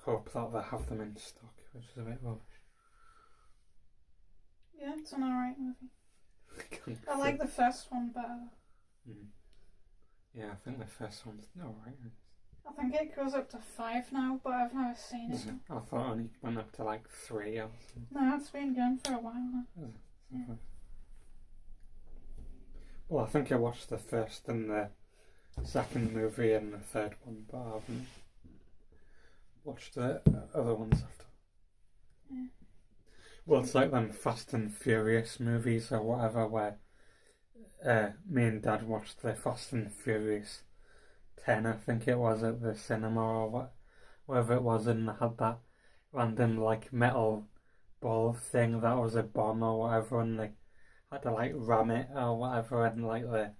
hope that they have them in stock, which is a bit rubbish. Yeah, it's an alright movie. I like the first one better. Yeah, I think the first one's alright. I think it goes up to 5 now, but I've never seen it. I thought it only went up to like 3 or something. No, it's been going for a while now. Yeah. Well, I think I watched the first and the second movie and the third one, but I haven't watched the other ones after. Yeah. Well, it's like them Fast and Furious movies or whatever, where me and Dad watched the Fast and Furious 10, I think it was, at the cinema or whatever it was, and they had that random like metal ball thing that was a bomb or whatever, and they had to like ram it or whatever, and like the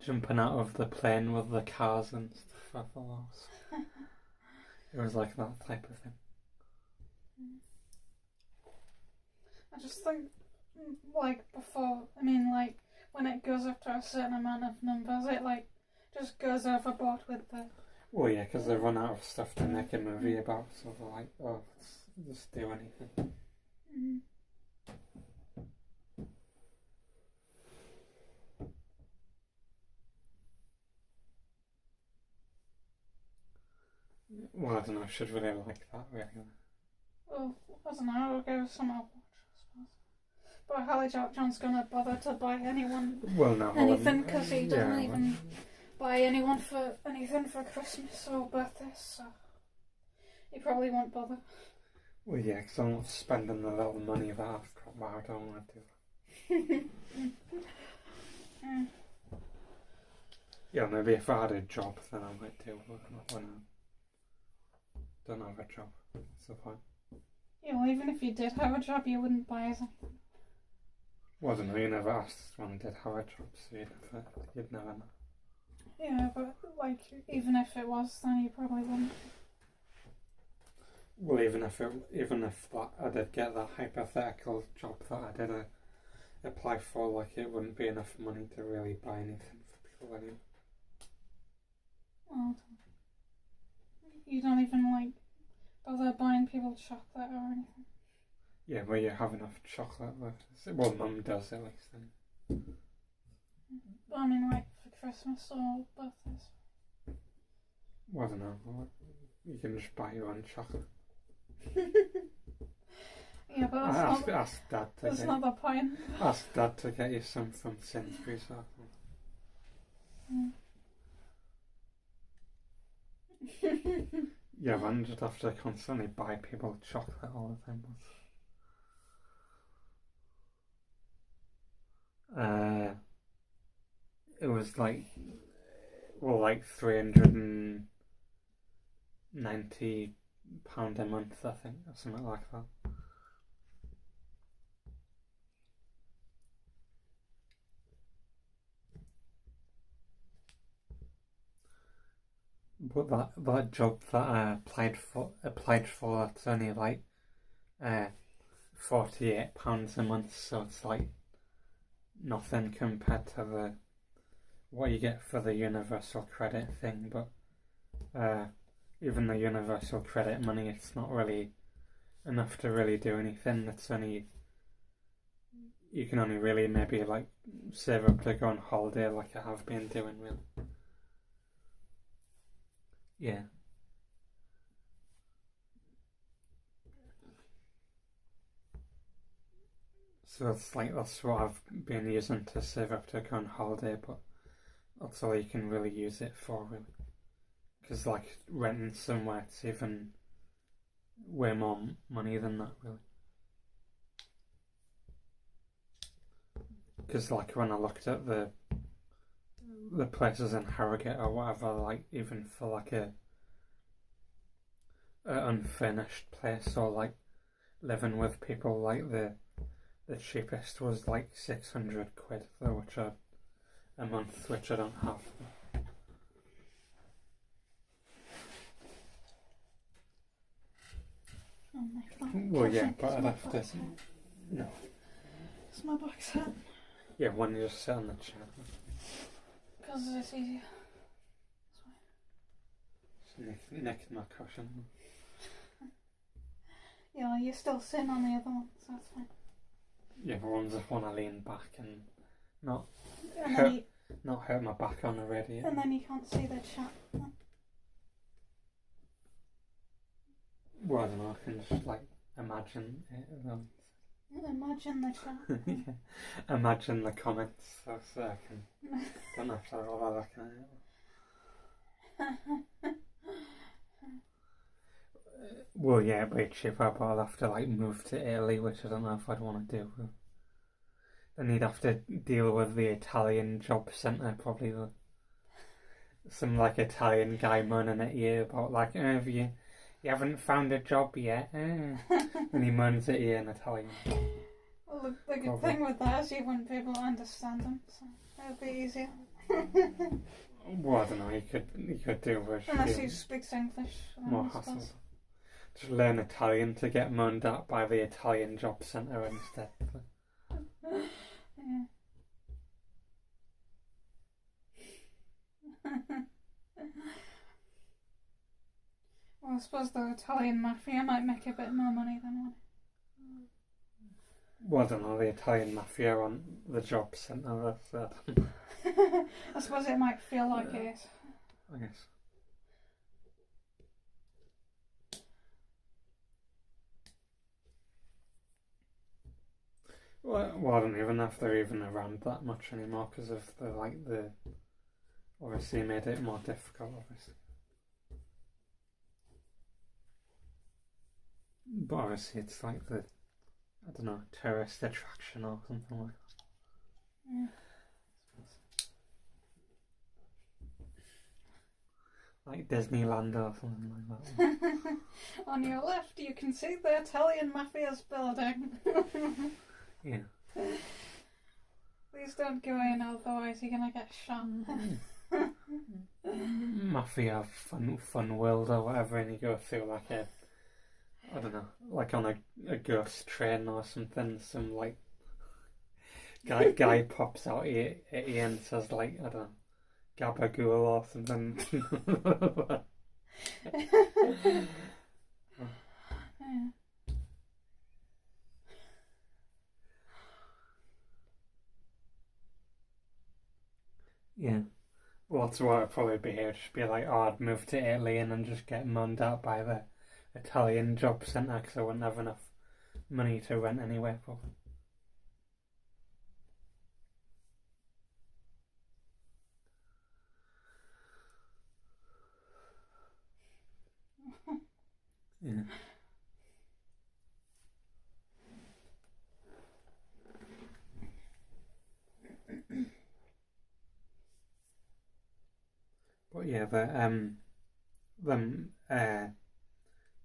jumping out of the plane with the cars and stuff. I thought it was like that type of thing. I just think, like, before, I mean, like, when it goes up to a certain amount of numbers, it, like, just goes overboard with the... Well, yeah, because they run out of stuff to make a movie about, so they're like, oh, let's just do anything. Mm. Well, I don't know, I should really like that, really. Well, I don't know, I'll go somewhere watch, I suppose. But I highly doubt John's gonna bother to buy anyone anything, because he doesn't even buy anyone for anything for Christmas or birthdays, so he probably won't bother. Well, yeah, because I'm not spending the little money that I've got, but I don't want to do that. Mm. Yeah, maybe if I had a job, then I might do, but when I don't have a job, so fine. Yeah, well, even if you did have a job, you wouldn't buy anything. Well, I don't know, you never asked when I did have a job, so you'd never know. Yeah, but, like, even if it was, then you probably wouldn't. Well, even if that I did get that hypothetical job that I did apply for, like, it wouldn't be enough money to really buy anything for people anyway. Well, you don't even, like, bother buying people chocolate or anything. Yeah, well, you have enough chocolate left. Well, Mum does at least then. I mean, like, for Christmas or birthdays. Well, I don't know. You can just buy your own chocolate. Yeah, but Ask Dad to that's not the point. Ask Dad to get you some from Sainsbury's or something. Yeah, man, just have to constantly buy people chocolate all the time. It was like £390 a month, I think, or something like that. But that job that I applied for, it's only like £48 a month, so it's like nothing compared to what you get for the universal credit thing. But even the universal credit money, it's not really enough to really do anything. You can only really maybe like save up to go on holiday, like I have been doing, really. Yeah. So it's like, that's what I've been using to save up to go on holiday, but that's all you can really use it for, really. Because, like, renting somewhere, it's even way more money than that, really. Because, like, when I looked at the places in Harrogate or whatever, like, even for, like, a unfurnished place, or, like, living with people, like, the cheapest was, like, 600 quid, though, a month, which I don't have. Well, yeah, but I'd have to... No. It's my back's hurt. Yeah, when you just sit on the chair. Because it's easier. Nicked my cushion. Yeah, well, you're still sitting on the other one, so that's fine. Yeah, but one's if when I lean back and not hurt my back on the radio. And then you can't see the chat. Well, I don't know, I can just like imagine it. Imagine the chat. Yeah. Imagine the comments, so I don't have to bother looking at it. Well, yeah, it'd be cheaper, but I'll have to like move to Italy, which I don't know if I'd want to do. Then you'd have to deal with the Italian job centre, probably some like Italian guy moaning at you about like, you haven't found a job yet, and he moans at you in Italian. Well, the good thing with that is you wouldn't be able to understand him, so it would be easier. Well, I don't know, you could do with unless he speaks English. More hassle. Just learn Italian to get moaned at by the Italian job centre instead. Yeah. Well, I suppose the Italian mafia might make a bit more money than one. Well, I don't know, the Italian mafia on the job centre, so I suppose it might feel like it. I guess. Well, I don't even know if they're even around that much anymore because of the obviously made it more difficult, obviously. But obviously it's like the, I don't know, tourist attraction or something like that. Yeah. Like Disneyland or something like that. On your left, you can see the Italian mafia's building. Yeah. Please don't go in, otherwise you're gonna get shot. Mafia fun world or whatever, and you go through like a, I don't know, like on a ghost train or something. Some like guy pops out at the end and says like, I don't know, gabagool or something. Yeah. Yeah. Well, that's what I'd probably be here. Just be like, oh, I'd move to Italy and then just get moaned out by the Italian job centre because I wouldn't have enough money to rent anywhere. Probably. Yeah. But yeah, the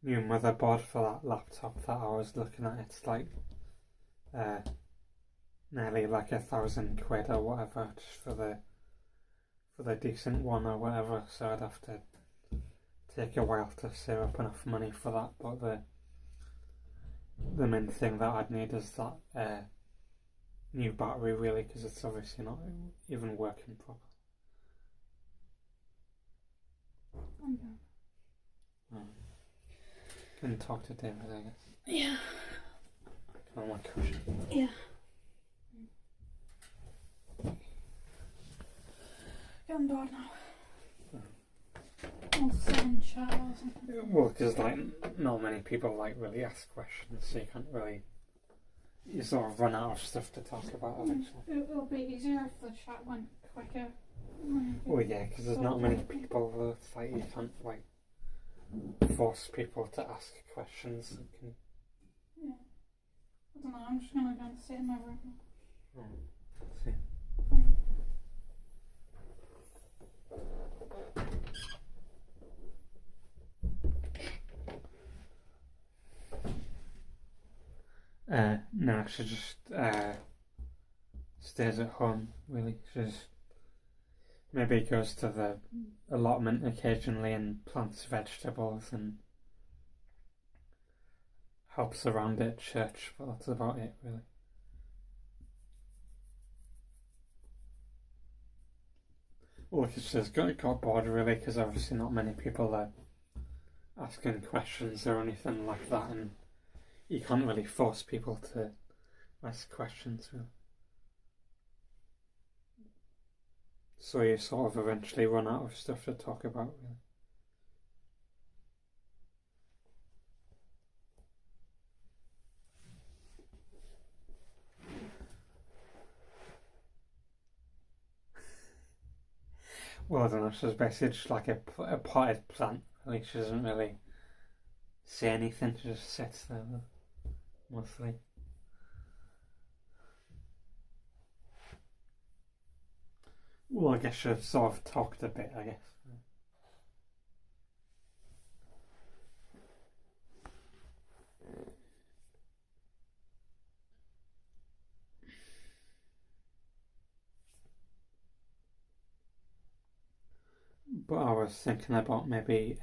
new motherboard for that laptop that I was looking at, it's like nearly like £1,000 or whatever just for the decent one or whatever. So I'd have to take a while to save up enough money for that. But the main thing that I'd need is that new battery, really, because it's obviously not even working properly. Can talk to David, I guess. Yeah. Oh my gosh. Yeah. Getting bored now. I'll sit in chat or something. Well, because like not many people like really ask questions, so you can't really. You sort of run out of stuff to talk about. It'll be easier if the chat went quicker. Well, yeah, because there's not many people. It's like you can't like force people to ask questions. Yeah. I don't know. I'm just gonna go and sit in my room. Oh, let's see. No, she just stays at home, really. She just maybe goes to the allotment occasionally and plants vegetables and helps around at church, but that's about it, really. Well, it's just got bored, really, because obviously not many people are asking questions or anything like that, and you can't really force people to ask questions, really. So you sort of eventually run out of stuff to talk about, really. Well, I don't know, she's basically just like a potted plant, really. She doesn't really say anything, she just sits there, mostly. Well, I guess she's sort of talked a bit, I guess. But I was thinking about maybe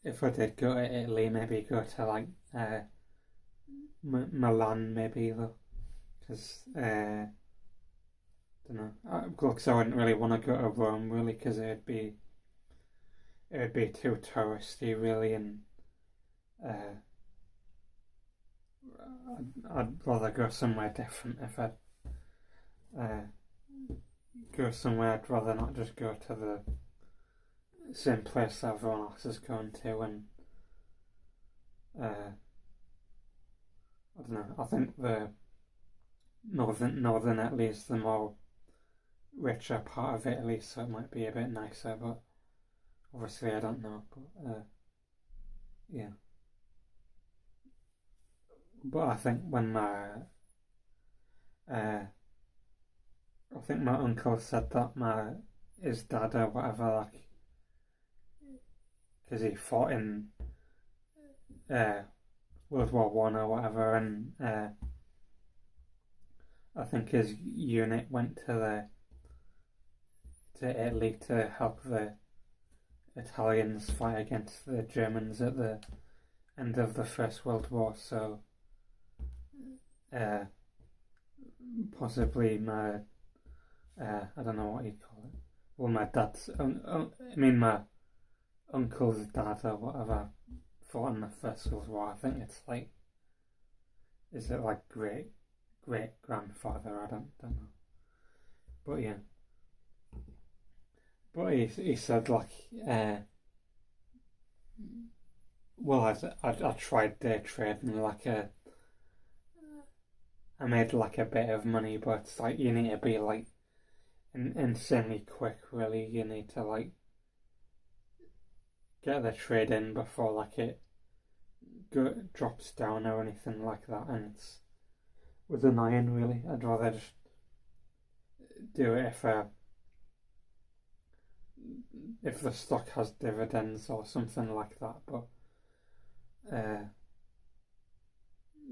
if I did go to Italy, maybe go to like Milan, maybe, though, because don't know. Because I wouldn't really want to go to Rome, really, because it'd be it would be too touristy, really, and uh, I'd rather go somewhere different. If I'd uh, go somewhere, I'd rather not just go to the same place everyone else is going to, and I don't know. I think the northern Italy is the more richer part of Italy, so it might be a bit nicer. But obviously, I don't know. But yeah. But I think when I think my uncle said that his dad or whatever, like, because he fought in uh, World War One or whatever, and I think his unit went to Italy to help the Italians fight against the Germans at the end of the First World War. So possibly my I don't know what you call it. Well, my dad's my uncle's dad or whatever fought in the First World War. I think it's like, is it like great grandfather? I don't know. But yeah. But he said like, well, I tried day trading, like I made like a bit of money, but it's like you need to be like insanely quick. Really, you need to like get the trade in before like it drops down or anything like that, and it was annoying. Really, I'd rather just do it if the stock has dividends or something like that. But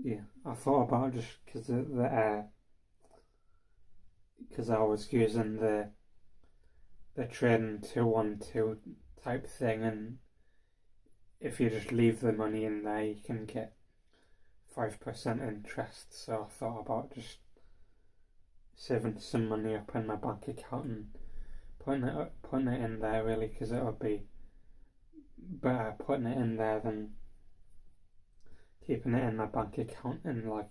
yeah, I thought about it just because I was using the trading 2-1-2 type thing, and if you just leave the money in there, you can get 5% interest. So I thought about just saving some money up in my bank account and putting it in there, really, because it would be better putting it in there than keeping it in my bank account. And like,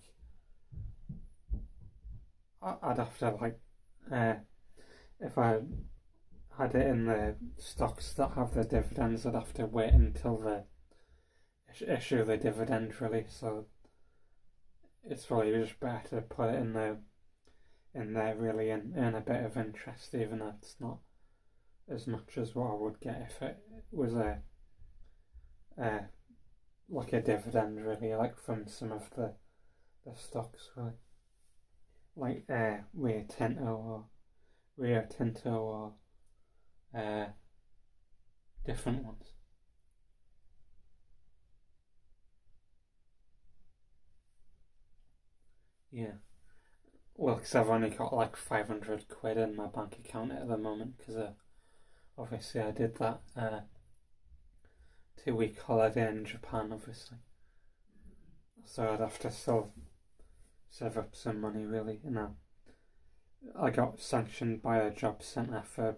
I'd have to like, if I had it in the stocks that have the dividends, I'd have to wait until they issue the dividend, really. So it's probably just better to put it in there, really, and earn a bit of interest, even if it's not as much as what I would get if it was like a dividend, really, like from some of the stocks, really, like Rio Tinto or different ones. Yeah. Well, because I've only got like 500 quid in my bank account at the moment, because obviously I did that 2-week holiday in Japan, obviously. So I'd have to still save up some money, really. And I got sanctioned by a job centre for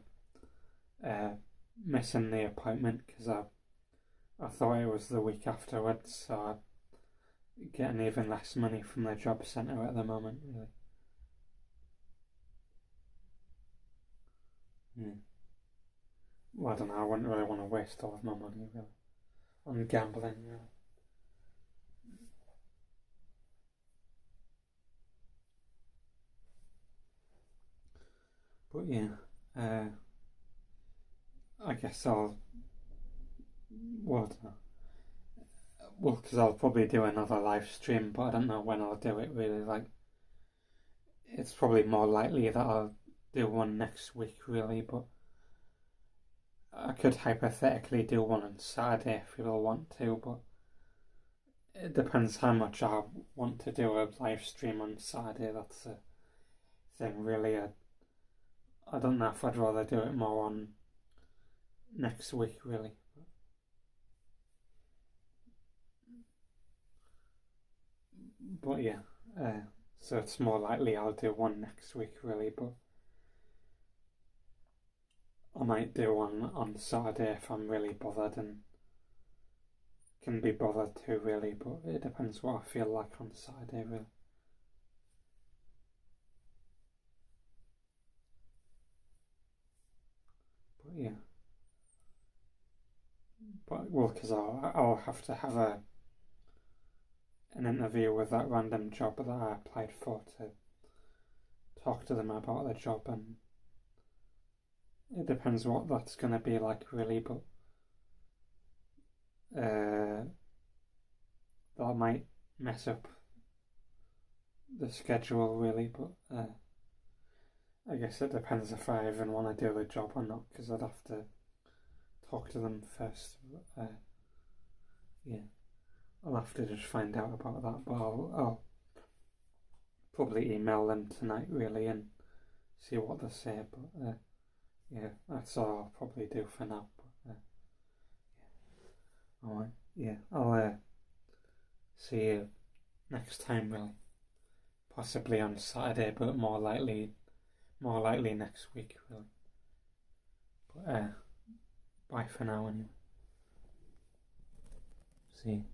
missing the appointment, because I thought it was the week afterwards, so I'm getting even less money from the job centre at the moment, really. Yeah. Well, I don't know, I wouldn't really want to waste all of my money, really, on gambling, really. But yeah, I guess I'll, well, I don't know. Well, because I'll probably do another live stream, but I don't know when I'll do it, really. Like, it's probably more likely that I'll do one next week, really, but I could hypothetically do one on Saturday if people want to, but it depends how much I want to do a live stream on Saturday. That's the thing, really. I don't know if I'd rather do it more on next week, really. But yeah, so it's more likely I'll do one next week, really. But I might do one on Saturday if I'm really bothered and can be bothered to, really, but it depends what I feel like on Saturday, really. But yeah. But, well, because I'll have to have an interview with that random job that I applied for to talk to them about the job, and it depends what that's going to be like, really, but that might mess up the schedule, really, but I guess it depends if I even want to do the job or not, because I'd have to talk to them first. Yeah, I'll have to just find out about that, but I'll probably email them tonight, really, and see what they say, but yeah, that's all I'll probably do for now. But, yeah. Alright, yeah, I'll see you next time, really. Possibly on Saturday, but more likely next week, really. But bye for now, anyway. See you.